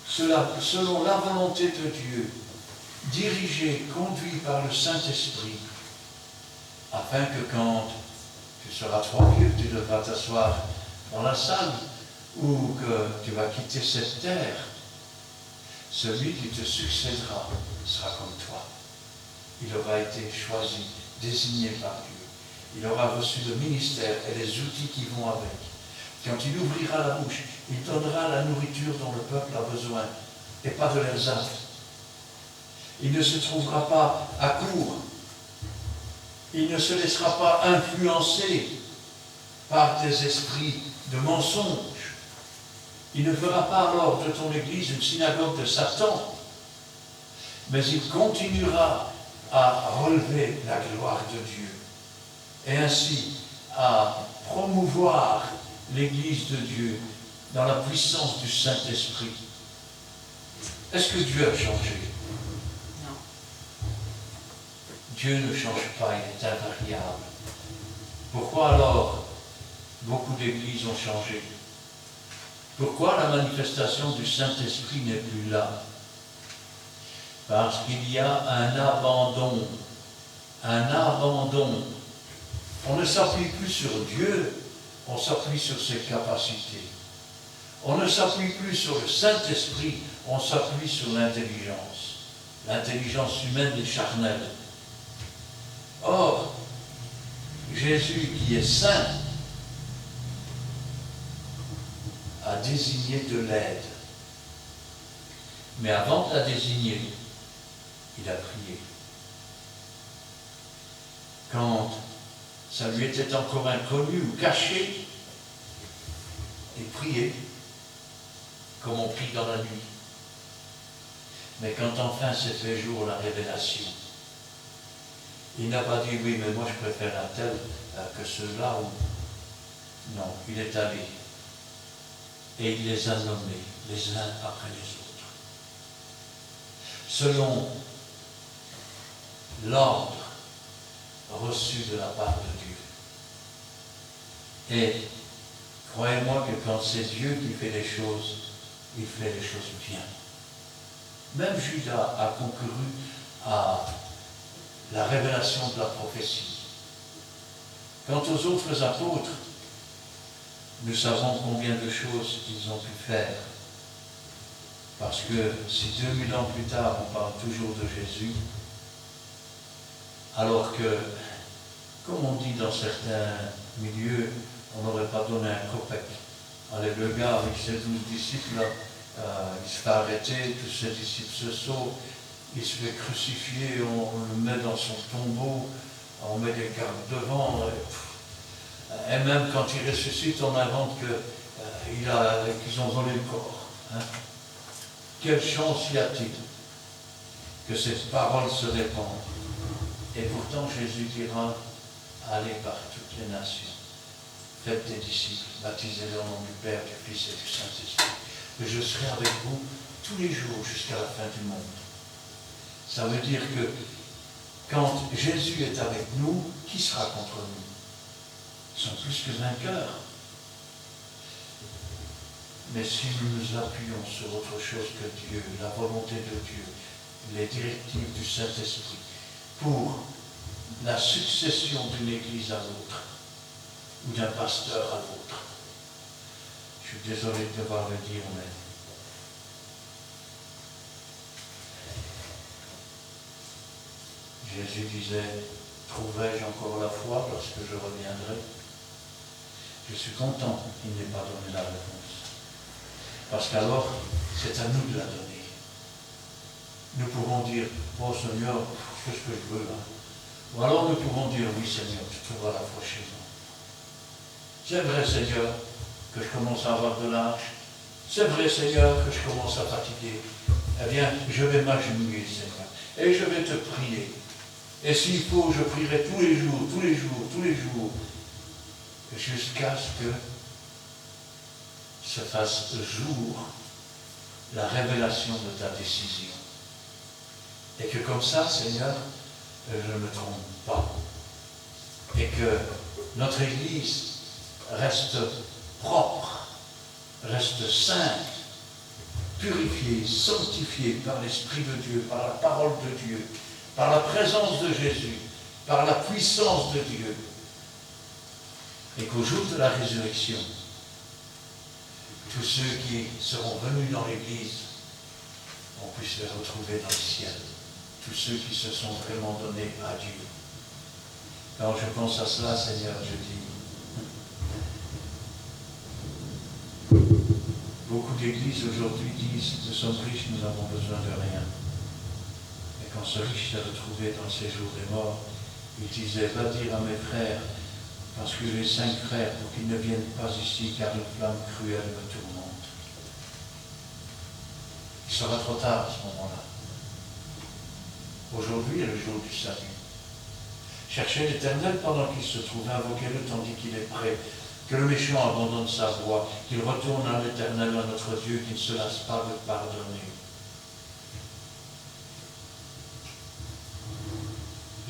[SPEAKER 1] selon la volonté de Dieu, dirigé, conduit par le Saint-Esprit, afin que quand tu seras trop vieux, tu devras t'asseoir dans la salle, ou que tu vas quitter cette terre, celui qui te succédera sera comme toi. Il aura été choisi, désigné par Dieu. Il aura reçu le ministère et les outils qui vont avec. Quand il ouvrira la bouche, il donnera la nourriture dont le peuple a besoin, et pas de leurs âmes. Il ne se trouvera pas à court. Il ne se laissera pas influencer par des esprits de mensonge. Il ne fera pas alors de ton Église une synagogue de Satan, mais il continuera à relever la gloire de Dieu et ainsi à promouvoir l'Église de Dieu dans la puissance du Saint-Esprit. Est-ce que Dieu a changé?
[SPEAKER 2] Non.
[SPEAKER 1] Dieu ne change pas, il est invariable. Pourquoi alors beaucoup d'églises ont changé? Pourquoi la manifestation du Saint-Esprit n'est plus là? Parce qu'il y a un abandon. Un abandon. On ne s'appuie plus sur Dieu, on s'appuie sur ses capacités. On ne s'appuie plus sur le Saint-Esprit, on s'appuie sur l'intelligence. L'intelligence humaine et charnelle. Or, Jésus qui est saint a désigné de l'aide. Mais avant de la désigner, il a prié. Quand ça lui était encore inconnu ou caché, il priait, comme on prie dans la nuit. Mais quand enfin s'est fait jour la révélation, il n'a pas dit, oui, mais moi je préfère un tel que ceux-là. Ou... Non, il est allé. Et il les a nommés, les uns après les autres. Selon l'ordre reçu de la part de Dieu. Et croyez-moi que quand c'est Dieu qui fait les choses, il fait les choses bien. Même Judas a concouru à la révélation de la prophétie. Quant aux autres apôtres, nous savons combien de choses ils ont pu faire. Parce que si 2000 ans plus tard, on parle toujours de Jésus, alors que, comme on dit dans certains milieux, on n'aurait pas donné un copec. Allez, le gars avec ses 12 disciples, il se fait arrêter, tous ses disciples se sauvent, il se fait crucifier, on le met dans son tombeau, on met des gardes devant, et même quand il ressuscite, on invente qu'ils ont volé le corps. Hein. Quelle chance y a-t-il que cette parole se répande? Et pourtant, Jésus dira, allez par toutes les nations, faites des disciples, baptisez-les au nom du Père, du Fils et du Saint-Esprit. Et je serai avec vous tous les jours jusqu'à la fin du monde. Ça veut dire que quand Jésus est avec nous, qui sera contre nous? Ils sont plus que vainqueurs. Mais si nous nous appuyons sur autre chose que Dieu, la volonté de Dieu, les directives du Saint-Esprit, pour la succession d'une église à l'autre, ou d'un pasteur à l'autre, je suis désolé de devoir le dire, mais Jésus disait, trouverai-je encore la foi lorsque je reviendrai? Je suis content qu'il n'ait pas donné la réponse. Parce qu'alors, c'est à nous de la donner. Nous pouvons dire, oh Seigneur, qu'est-ce que je veux là? Ou alors nous pouvons dire, oui Seigneur, tu trouveras la foi chez nous. C'est vrai Seigneur que je commence à avoir de l'âge. C'est vrai Seigneur que je commence à fatiguer. Eh bien, je vais m'agenouiller Seigneur. Et je vais te prier. Et s'il faut, je prierai tous les jours, tous les jours, tous les jours, jusqu'à ce que se fasse jour la révélation de ta décision. Et que comme ça, Seigneur, je ne me trompe pas. Et que notre Église reste propre, reste sainte, purifiée, sanctifiée par l'Esprit de Dieu, par la parole de Dieu, par la présence de Jésus, par la puissance de Dieu. Et qu'au jour de la résurrection, tous ceux qui seront venus dans l'Église, on puisse les retrouver dans le ciel. Tous ceux qui se sont vraiment donnés à Dieu. Quand je pense à cela, Seigneur, je dis, beaucoup d'églises aujourd'hui disent, nous sommes riches, nous n'avons besoin de rien. Et quand ce riche s'est retrouvé dans le séjour des morts, il disait, va dire à mes frères, parce que j'ai 5 frères, pour qu'ils ne viennent pas ici, car une flamme cruelle me tourmente. Il sera trop tard à ce moment-là. Aujourd'hui est le jour du salut. Cherchez l'Éternel pendant qu'il se trouve, invoquez-le tandis qu'il est prêt. Que le méchant abandonne sa voie, qu'il retourne à l'Éternel, à notre Dieu, qu'il ne se lasse pas de pardonner.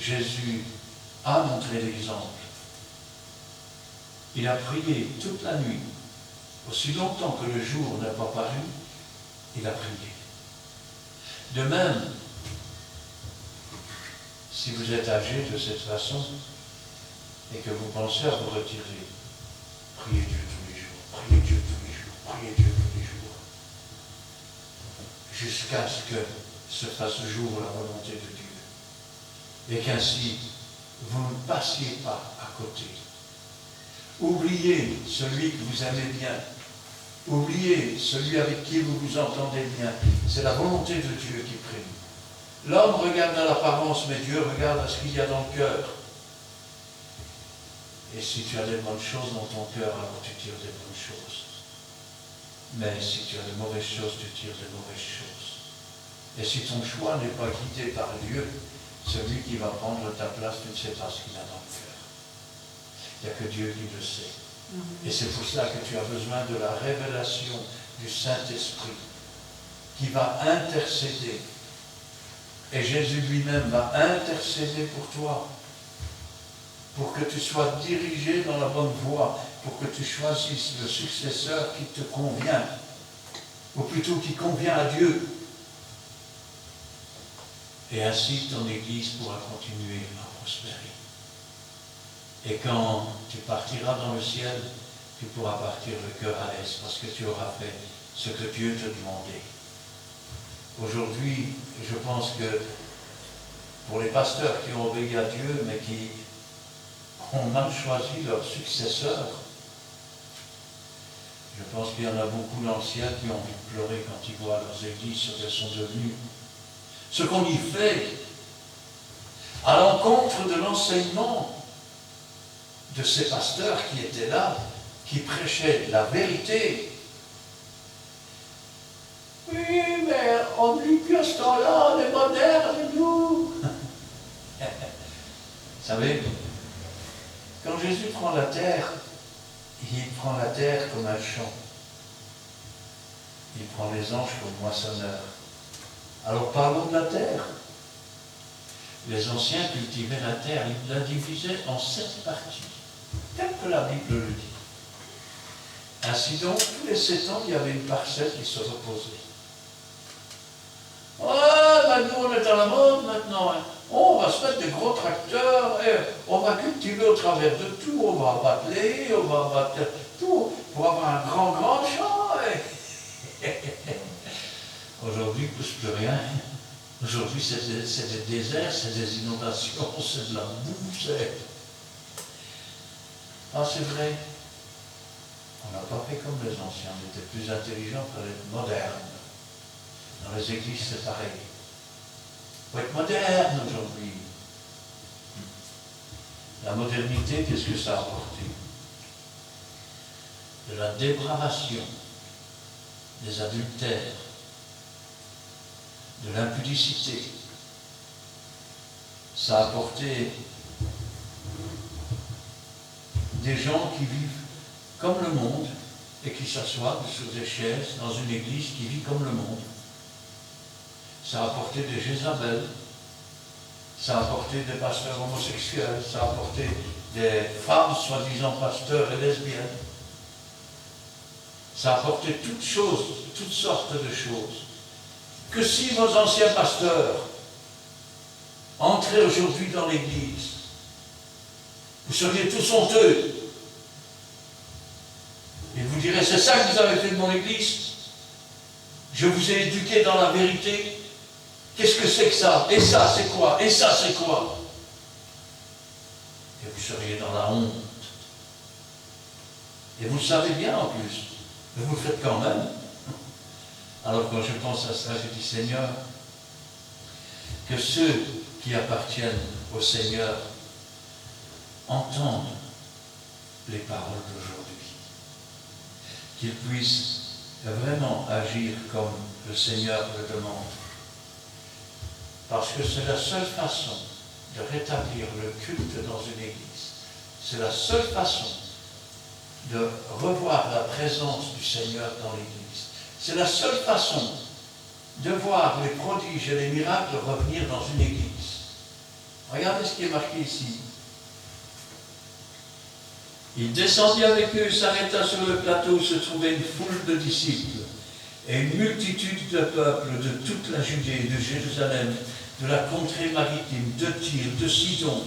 [SPEAKER 1] Jésus a montré l'exemple. Il a prié toute la nuit. Aussi longtemps que le jour n'a pas paru, il a prié. De même, si vous êtes âgé de cette façon et que vous pensez à vous retirer, priez Dieu tous les jours, priez Dieu tous les jours, priez Dieu tous les jours, jusqu'à ce que se fasse jour la volonté de Dieu. Et qu'ainsi, vous ne passiez pas à côté. Oubliez celui que vous aimez bien. Oubliez celui avec qui vous vous entendez bien. C'est la volonté de Dieu qui prime. L'homme regarde à l'apparence, mais Dieu regarde à ce qu'il y a dans le cœur. Et si tu as des bonnes choses dans ton cœur, alors tu tires des bonnes choses. Mais si tu as de mauvaises choses, tu tires de mauvaises choses. Et si ton choix n'est pas guidé par Dieu, celui qui va prendre ta place, tu ne sais pas ce qu'il a dans le cœur. Il n'y a que Dieu qui le sait. Et c'est pour cela que tu as besoin de la révélation du Saint-Esprit qui va intercéder. Et Jésus lui-même va intercéder pour toi, pour que tu sois dirigé dans la bonne voie, pour que tu choisisses le successeur qui te convient, ou plutôt qui convient à Dieu. Et ainsi ton Église pourra continuer à prospérer. Et quand tu partiras dans le ciel, tu pourras partir le cœur à l'aise, parce que tu auras fait ce que Dieu te demandait. Aujourd'hui, je pense que pour les pasteurs qui ont obéi à Dieu, mais qui ont mal choisi leur successeur, je pense qu'il y en a beaucoup dans le ciel qui ont envie de pleurer quand ils voient leurs églises, ce qu'elles sont devenues. Ce qu'on y fait, à l'encontre de l'enseignement de ces pasteurs qui étaient là, qui prêchaient la vérité. Oui, mais on ne lit plus à ce temps-là, on est moderne, nous. Vous savez, quand Jésus prend la terre, il prend la terre comme un champ. Il prend les anges comme moissonneurs. Alors parlons de la terre. Les anciens cultivaient la terre, ils la divisaient en 7 parties, tel que la Bible le dit. Ainsi donc, tous les 7 ans, il y avait une parcelle qui se reposait. Oh, maintenant on est à la mode maintenant. Hein. Oh, on va se mettre des gros tracteurs, et on va cultiver au travers de tout, on va abattre, on va abattre tout, pour avoir un grand champ. Aujourd'hui, il ne pousse plus rien. Aujourd'hui, c'est des déserts, c'est des inondations, c'est de la boue, c'est... Ah, c'est vrai. On n'a pas fait comme les anciens, on était plus intelligents, il fallait être moderne. Dans les églises, c'est pareil. Il faut être moderne aujourd'hui. La modernité, qu'est-ce que ça a apporté? De la dépravation, des adultères, de l'impudicité. Ça a apporté des gens qui vivent comme le monde et qui s'assoient sur des chaises dans une église qui vit comme le monde. Ça a apporté des Jézabel, ça a apporté des pasteurs homosexuels, ça a apporté des femmes soi-disant pasteurs et lesbiennes. Ça a apporté toutes sortes de choses. Que si vos anciens pasteurs entraient aujourd'hui dans l'église, vous seriez tous honteux. Et vous direz, c'est ça que vous avez fait de mon église? Je vous ai éduqué dans la vérité. Qu'est-ce que c'est que ça? Et ça, c'est quoi? Et ça, c'est quoi? Et vous seriez dans la honte. Et vous le savez bien en plus. Mais vous le faites quand même. Alors quand je pense à ça, je dis, Seigneur, que ceux qui appartiennent au Seigneur entendent les paroles d'aujourd'hui. Qu'ils puissent vraiment agir comme le Seigneur le demande. Parce que c'est la seule façon de rétablir le culte dans une église. C'est la seule façon de revoir la présence du Seigneur dans l'église. C'est la seule façon de voir les prodiges et les miracles revenir dans une église. Regardez ce qui est marqué ici. Il descendit avec eux, s'arrêta sur le plateau où se trouvait une foule de disciples et une multitude de peuples de toute la Judée, de Jérusalem, de la contrée maritime, de Tyr, de Sidon.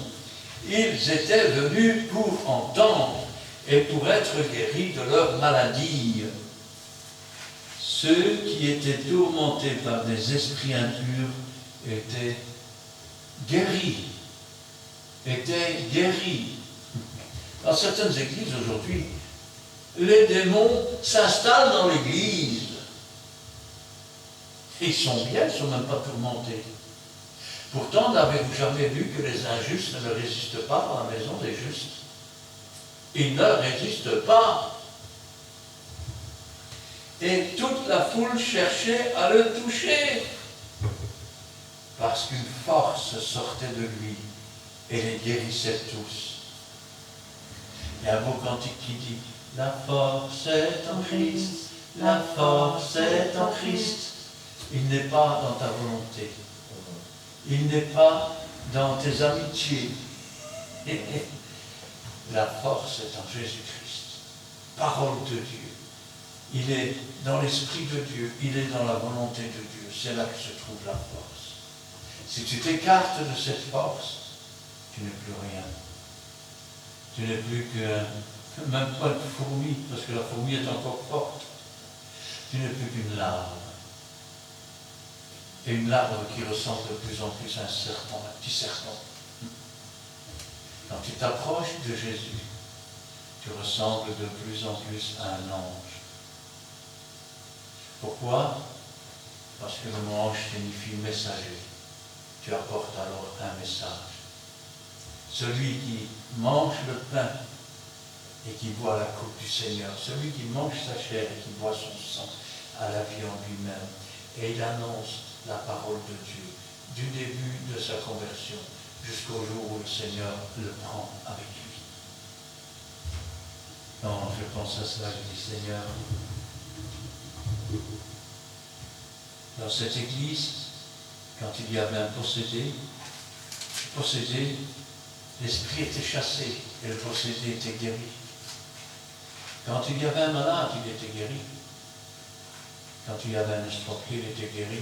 [SPEAKER 1] Ils étaient venus pour entendre et pour être guéris de leur maladie. Ceux qui étaient tourmentés par des esprits impurs étaient guéris. Dans certaines églises aujourd'hui, les démons s'installent dans l'église. Ils sont bien, ils ne sont même pas tourmentés. Pourtant, n'avez-vous jamais vu que les injustes ne résistent pas dans la maison des justes? Ils ne résistent pas. Et toute la foule cherchait à le toucher, parce qu'une force sortait de lui et les guérissait tous. Il y a un beau cantique qui dit « La force est en Christ, la force est en Christ ». Il n'est pas dans ta volonté. Il n'est pas dans tes amitiés. La force est en Jésus-Christ. Parole de Dieu. Il est dans l'Esprit de Dieu. Il est dans la volonté de Dieu. C'est là que se trouve la force. Si tu t'écartes de cette force, tu n'es plus rien. Tu n'es plus que, même pas une fourmi, parce que la fourmi est encore forte. Tu n'es plus qu'une larve. Et une larve qui ressemble de plus en plus à un serpent, un petit serpent. Quand tu t'approches de Jésus, tu ressembles de plus en plus à un ange. Pourquoi? Parce que le mot ange signifie messager. Tu apportes alors un message. Celui qui mange le pain et qui boit la coupe du Seigneur, celui qui mange sa chair et qui boit son sang, a la vie en lui-même. Et il annonce la parole de Dieu, du début de sa conversion jusqu'au jour où le Seigneur le prend avec lui. Quand je pense à cela, je dis Seigneur, dans cette église, quand il y avait un possédé, l'esprit était chassé et le possédé était guéri. Quand il y avait un malade, il était guéri. Quand il y avait un estropié, il était guéri.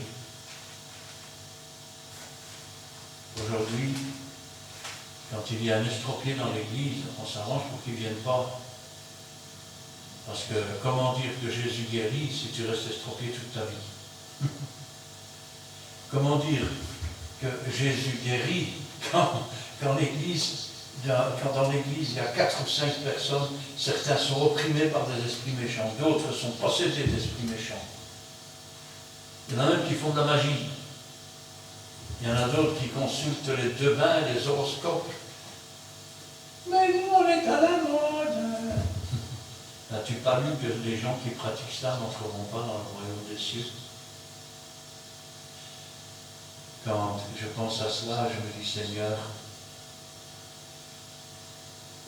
[SPEAKER 1] Aujourd'hui, quand il y a un estropié dans l'église, on s'arrange pour qu'il ne vienne pas. Parce que comment dire que Jésus guérit si tu restes estropié toute ta vie? Comment dire que Jésus guérit quand dans l'église il y a 4 ou 5 personnes, certains sont opprimés par des esprits méchants, d'autres sont possédés d'esprits méchants. Il y en a même qui font de la magie. Il y en a d'autres qui consultent les devins, les horoscopes. Mais nous, on est à la mode. N'as-tu pas lu que les gens qui pratiquent ça n'entreront pas dans le royaume des cieux? Quand je pense à cela, je me dis, Seigneur,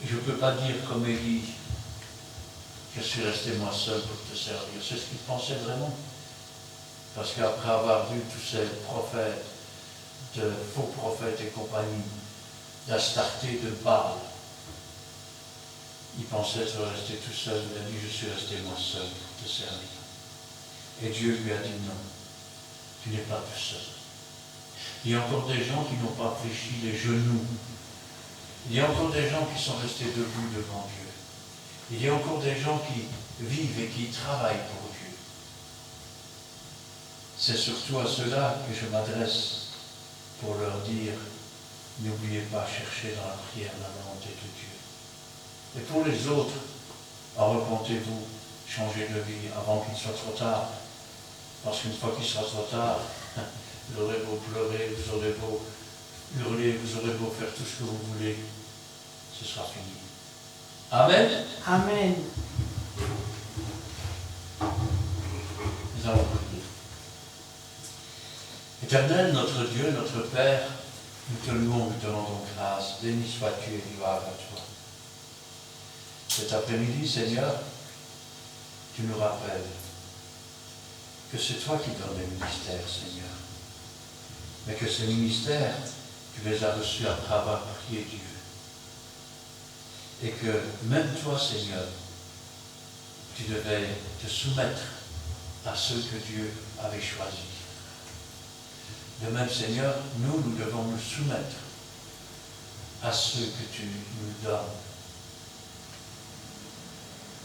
[SPEAKER 1] je ne peux pas dire comme Élie, je suis resté moi seul pour te servir. C'est ce qu'il pensait vraiment. Parce qu'après avoir vu tous ces prophètes, de faux prophètes et compagnie, d'Astarté, de Baal, il pensait se rester tout seul. Il a dit, je suis resté moi seul pour te servir. Et Dieu lui a dit, non, tu n'es pas tout seul. Il y a encore des gens qui n'ont pas fléchi les genoux. Il y a encore des gens qui sont restés debout devant Dieu. Il y a encore des gens qui vivent et qui travaillent pour Dieu. C'est surtout à ceux-là que je m'adresse pour leur dire, n'oubliez pas, chercher dans la prière la volonté de Dieu. Et pour les autres, repentez-vous, changez de vie avant qu'il soit trop tard. Parce qu'une fois qu'il sera trop tard, vous aurez beau pleurer, vous aurez beau hurler, vous aurez beau faire tout ce que vous voulez, ce sera fini. Amen.
[SPEAKER 2] Amen.
[SPEAKER 1] Nous allons prier. Éternel, notre Dieu, notre Père, nous te louons, nous te rendons grâce. Béni sois-tu et gloire à toi. Cet après-midi, Seigneur, tu nous rappelles que c'est toi qui donnes les ministères, Seigneur. Mais que ces ministères, tu les as reçus après avoir prié Dieu. Et que même toi, Seigneur, tu devais te soumettre à ceux que Dieu avait choisis. De même, Seigneur, nous devons nous soumettre à ceux que tu nous donnes.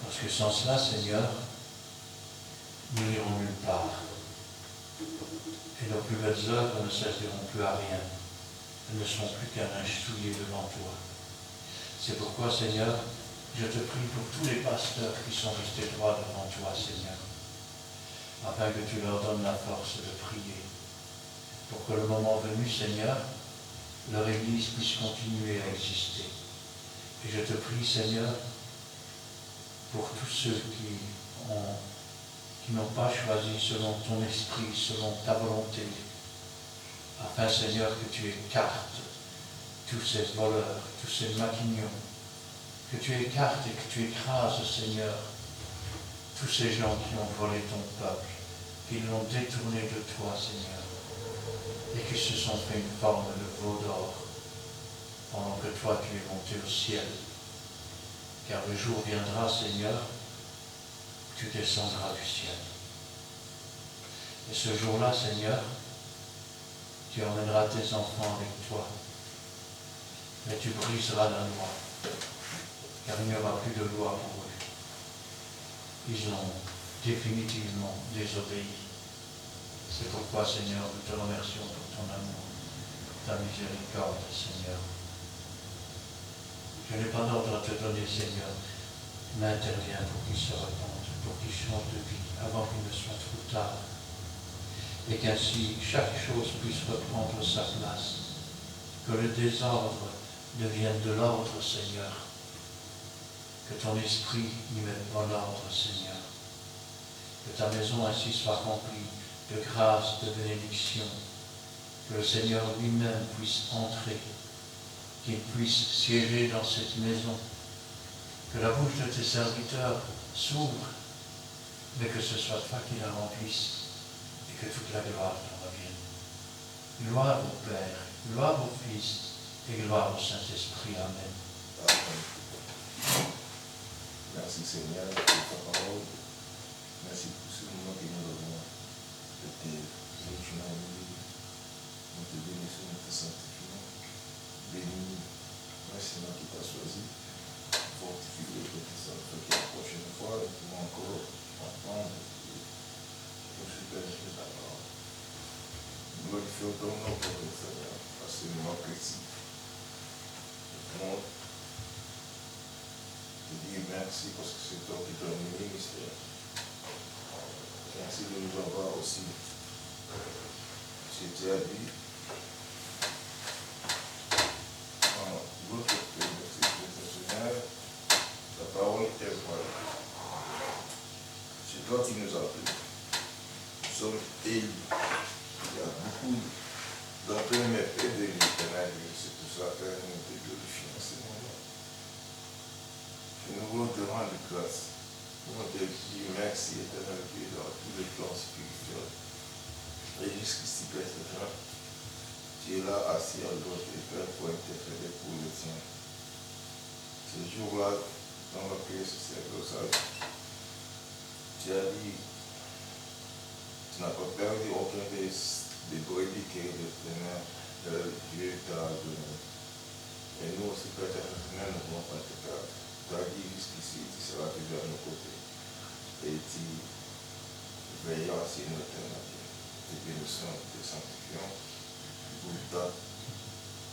[SPEAKER 1] Parce que sans cela, Seigneur, nous n'irons nulle part. Et nos plus belles œuvres ne serviront plus à rien. Elles ne sont plus qu'un linge souillé devant toi. C'est pourquoi, Seigneur, je te prie pour tous les pasteurs qui sont restés droits devant toi, Seigneur, afin que tu leur donnes la force de prier, pour que le moment venu, Seigneur, leur Église puisse continuer à exister. Et je te prie, Seigneur, pour tous ceux qui n'ont pas choisi selon ton esprit, selon ta volonté, afin, Seigneur, que tu écartes tous ces voleurs, tous ces maquignons, que tu écartes et que tu écrases, Seigneur, tous ces gens qui ont volé ton peuple, qui l'ont détourné de toi, Seigneur, et qui se sont fait une forme de veau d'or, pendant que toi tu es monté au ciel. Car le jour viendra, Seigneur, tu descendras du ciel. Et ce jour-là, Seigneur, tu emmèneras tes enfants avec toi. Mais tu briseras la loi, car il n'y aura plus de loi pour eux. Ils ont définitivement désobéi. C'est pourquoi, Seigneur, nous te remercions pour ton amour, ta miséricorde, Seigneur. Je n'ai pas d'ordre à te donner, Seigneur, mais interviens pour qu'ils se repentent, pour qu'ils changent de vie, avant qu'il ne soit trop tard. Et qu'ainsi chaque chose puisse reprendre sa place, que le désordre devienne de l'ordre, Seigneur, que ton esprit y mette dans l'ordre, Seigneur, que ta maison ainsi soit remplie de grâce, de bénédiction, que le Seigneur lui-même puisse entrer, qu'il puisse siéger dans cette maison, Que la bouche de tes serviteurs s'ouvre, mais que ce soit toi qui la remplisse et que toute la gloire te revienne. Gloire au Père, gloire au Fils et gloire au Saint-Esprit. Amen.
[SPEAKER 3] Amen. Merci Seigneur pour ta parole. Merci pour ce moment que nous avons de tes documents. Nous te bénissons, nous te sanctifions. Bénis, merci Seigneur qui t'a choisi. Fortifie que tes enfants que la prochaine fois, nous pouvons encore entendre et supérieur ta parole. Glorifions ton nom pour le Seigneur, parce que nous apprécions. Monde te dire merci parce que c'est toi qui donnes le ministère. Merci de nous avoir aussi. Je t'ai dit en votre Seigneur, la parole est vraie. C'est toi qui nous as appelés. Nous sommes élus. Il y a beaucoup d'appels, mais peu d'élus. C'est pour ça que nous te glorifions en ce moment. Et nous voulons te rendre grâce. Nous voulons te dire merci, éternel Dieu, dans tous les plans spirituels. Et jusqu'ici, Père Seigneur, tu es là assis à droite et Père pour interpréter pour le tien. Ce jour-là, dans la prière sur ces glossages, tu as dit, tu n'as pas perdu aucun des brebis que l'éternel Dieu t'a donné. Et nous aussi, Père Seigneur, ne pouvons pas te perdre. Tu as dit jusqu'ici, tu seras toujours à nos côtés. Et tu veilleras sur nous, éternel Dieu. Te bénissons, te sanctifions pour ta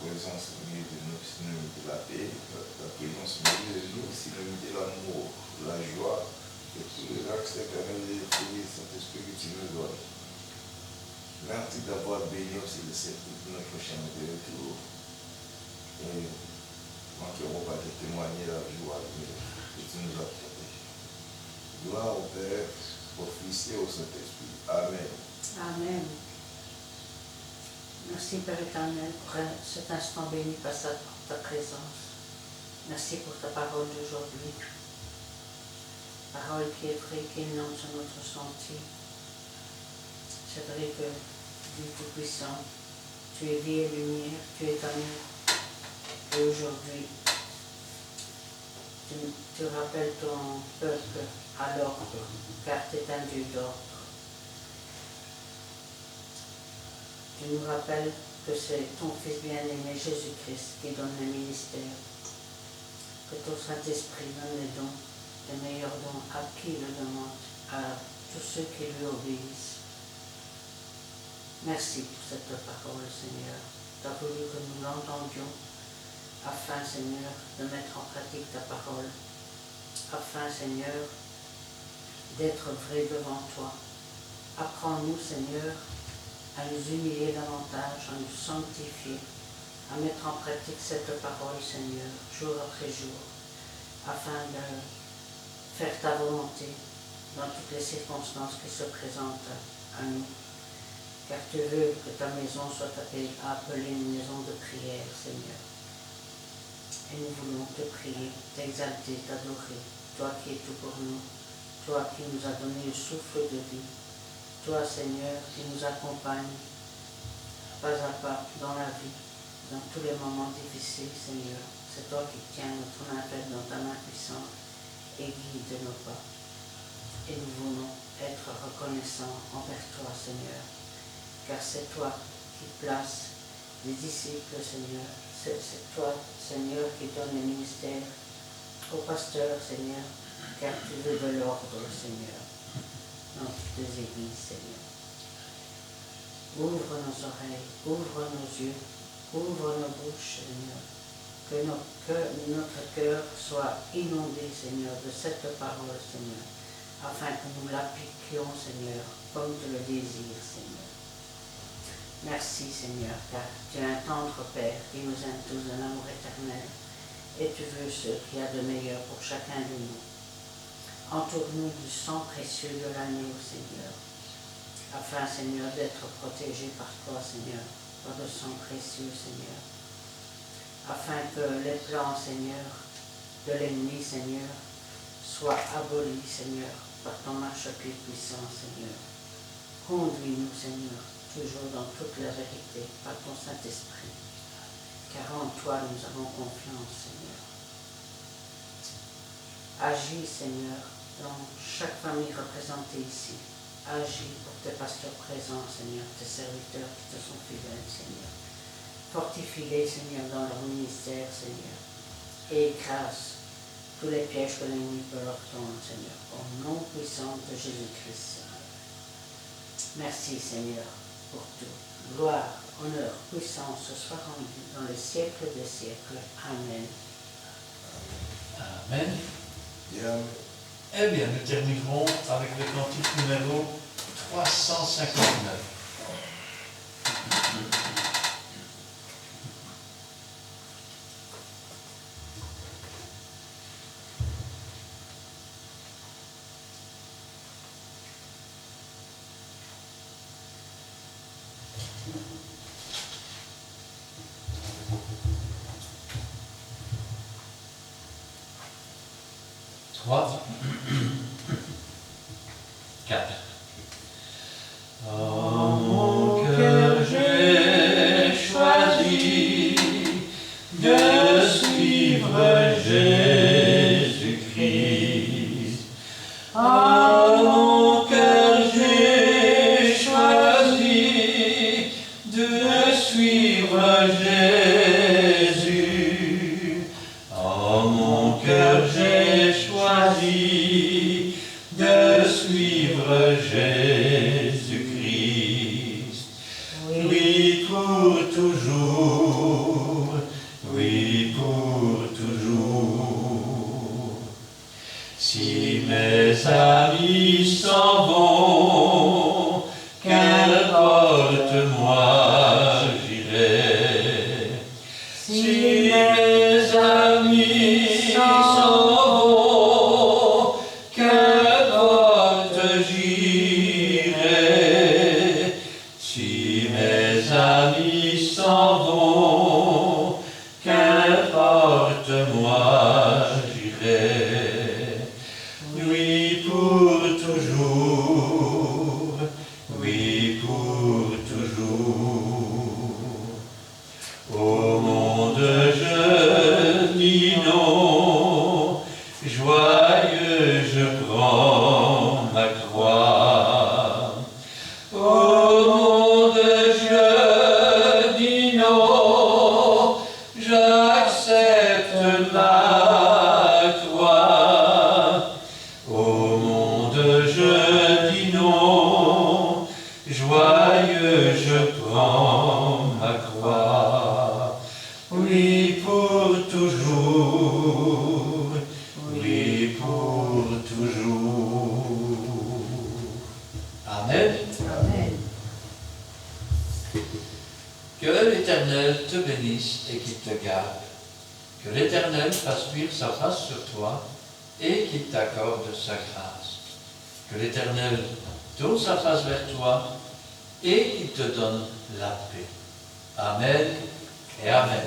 [SPEAKER 3] présence au milieu de nous, synonyme de la paix, ta présence au milieu de nous, synonyme de l'amour, de la joie, et tout le reste éternel et le Saint-Esprit que tu nous donnes. Merci d'avoir béni aussi le service de notre chemin de retour. Et ne manquerons pas de témoigner la joie que tu nous as protégés. Gloire au Père, au Fils et au Saint-Esprit. Amen.
[SPEAKER 2] Amen. Merci Père éternel pour cet instant béni par ta présence. Merci pour ta parole d'aujourd'hui. Parole qui est vraie, qui inonde sur notre sentier. C'est vrai que Dieu Tout-Puissant, tu es vie et lumière, tu es amour. Et aujourd'hui, tu rappelles ton peuple à l'ordre, car tu es un Dieu d'ordre. Tu nous rappelles que c'est ton Fils bien-aimé Jésus-Christ qui donne le ministère. Que ton Saint-Esprit donne les dons, les meilleurs dons à qui le demande, à tous ceux qui lui obéissent. Merci pour cette parole, Seigneur. Tu as voulu que nous l'entendions, afin, Seigneur, de mettre en pratique ta parole, afin, Seigneur, d'être vrai devant toi. Apprends-nous, Seigneur, à nous humilier davantage, à nous sanctifier, à mettre en pratique cette parole, Seigneur, jour après jour, afin de faire ta volonté dans toutes les circonstances qui se présentent à nous. Car tu veux que ta maison soit appelée une maison de prière, Seigneur. Et nous voulons te prier, t'exalter, t'adorer, toi qui es tout pour nous, toi qui nous as donné le souffle de vie, toi, Seigneur, qui nous accompagne pas à pas dans la vie, dans tous les moments difficiles, Seigneur. C'est toi qui tiens notre main faite dans ta main puissante et guide nos pas. Et nous voulons être reconnaissants envers toi, Seigneur, car c'est toi qui places les disciples, Seigneur. C'est toi, Seigneur, qui donne le ministère au pasteur, Seigneur, car tu veux de l'ordre, Seigneur, dans toutes les églises, Seigneur. Ouvre nos oreilles, ouvre nos yeux, ouvre nos bouches, Seigneur. Que notre cœur soit inondé, Seigneur, de cette parole, Seigneur, afin que nous l'appliquions, Seigneur, comme tu le désires, Seigneur. Merci, Seigneur, car tu es un tendre Père qui nous aime tous d'un amour éternel, et tu veux ce qu'il y a de meilleur pour chacun de nous. Entoure-nous du sang précieux de l'agneau, Seigneur, afin, Seigneur, d'être protégés par toi, Seigneur, par le sang précieux, Seigneur, afin que les plans, Seigneur, de l'ennemi, Seigneur, soit aboli, Seigneur, par ton marchepied puissant, Seigneur. Conduis-nous, Seigneur, toujours dans toute la vérité, par ton Saint-Esprit, car en toi nous avons confiance, Seigneur. Agis, Seigneur, dans chaque famille représentée ici. Agis pour tes pasteurs présents, Seigneur, tes serviteurs qui te sont fidèles, Seigneur. Fortifie-les, Seigneur, dans leur ministère, Seigneur, et écrase tous les pièges que l'ennemi peut leur tendre, Seigneur, au nom puissant de Jésus-Christ. Merci, Seigneur, pour tout. Gloire, honneur, puissance soit rendue dans les siècles des siècles. Amen.
[SPEAKER 1] Amen. Eh bien, nous terminerons avec le cantique numéro 359. Trois, quatre. En mon cœur j'ai choisi de suivre Jésus-Christ. En mon cœur j'ai choisi de suivre Jésus. En mon cœur j'ai choisi de suivre Jésus-Christ. Oui, pour toujours, oui, pour toujours. Si mes amis s'en vont, qu'importe moi j'irai. Si mes amis s'en vont, qu'importe j'irai. Si mes amis s'en vont, qu'importe moi j'irai. Oui, pour toujours, oui, pour toujours. Au monde je dis non, joyeux je prends ma croix. Au monde je dis non, j'accepte ma croix. Au monde je dis non, joyeux je prends ma croix. Oui, pour toujours, oui, pour toujours. Amen.
[SPEAKER 2] Amen.
[SPEAKER 1] Que l'Éternel te bénisse et qu'il te garde. Que l'Éternel fasse luire sa face sur toi et qu'il t'accorde sa grâce. Que l'Éternel tourne sa face vers toi et qu'il te donne la paix. Amen et Amen.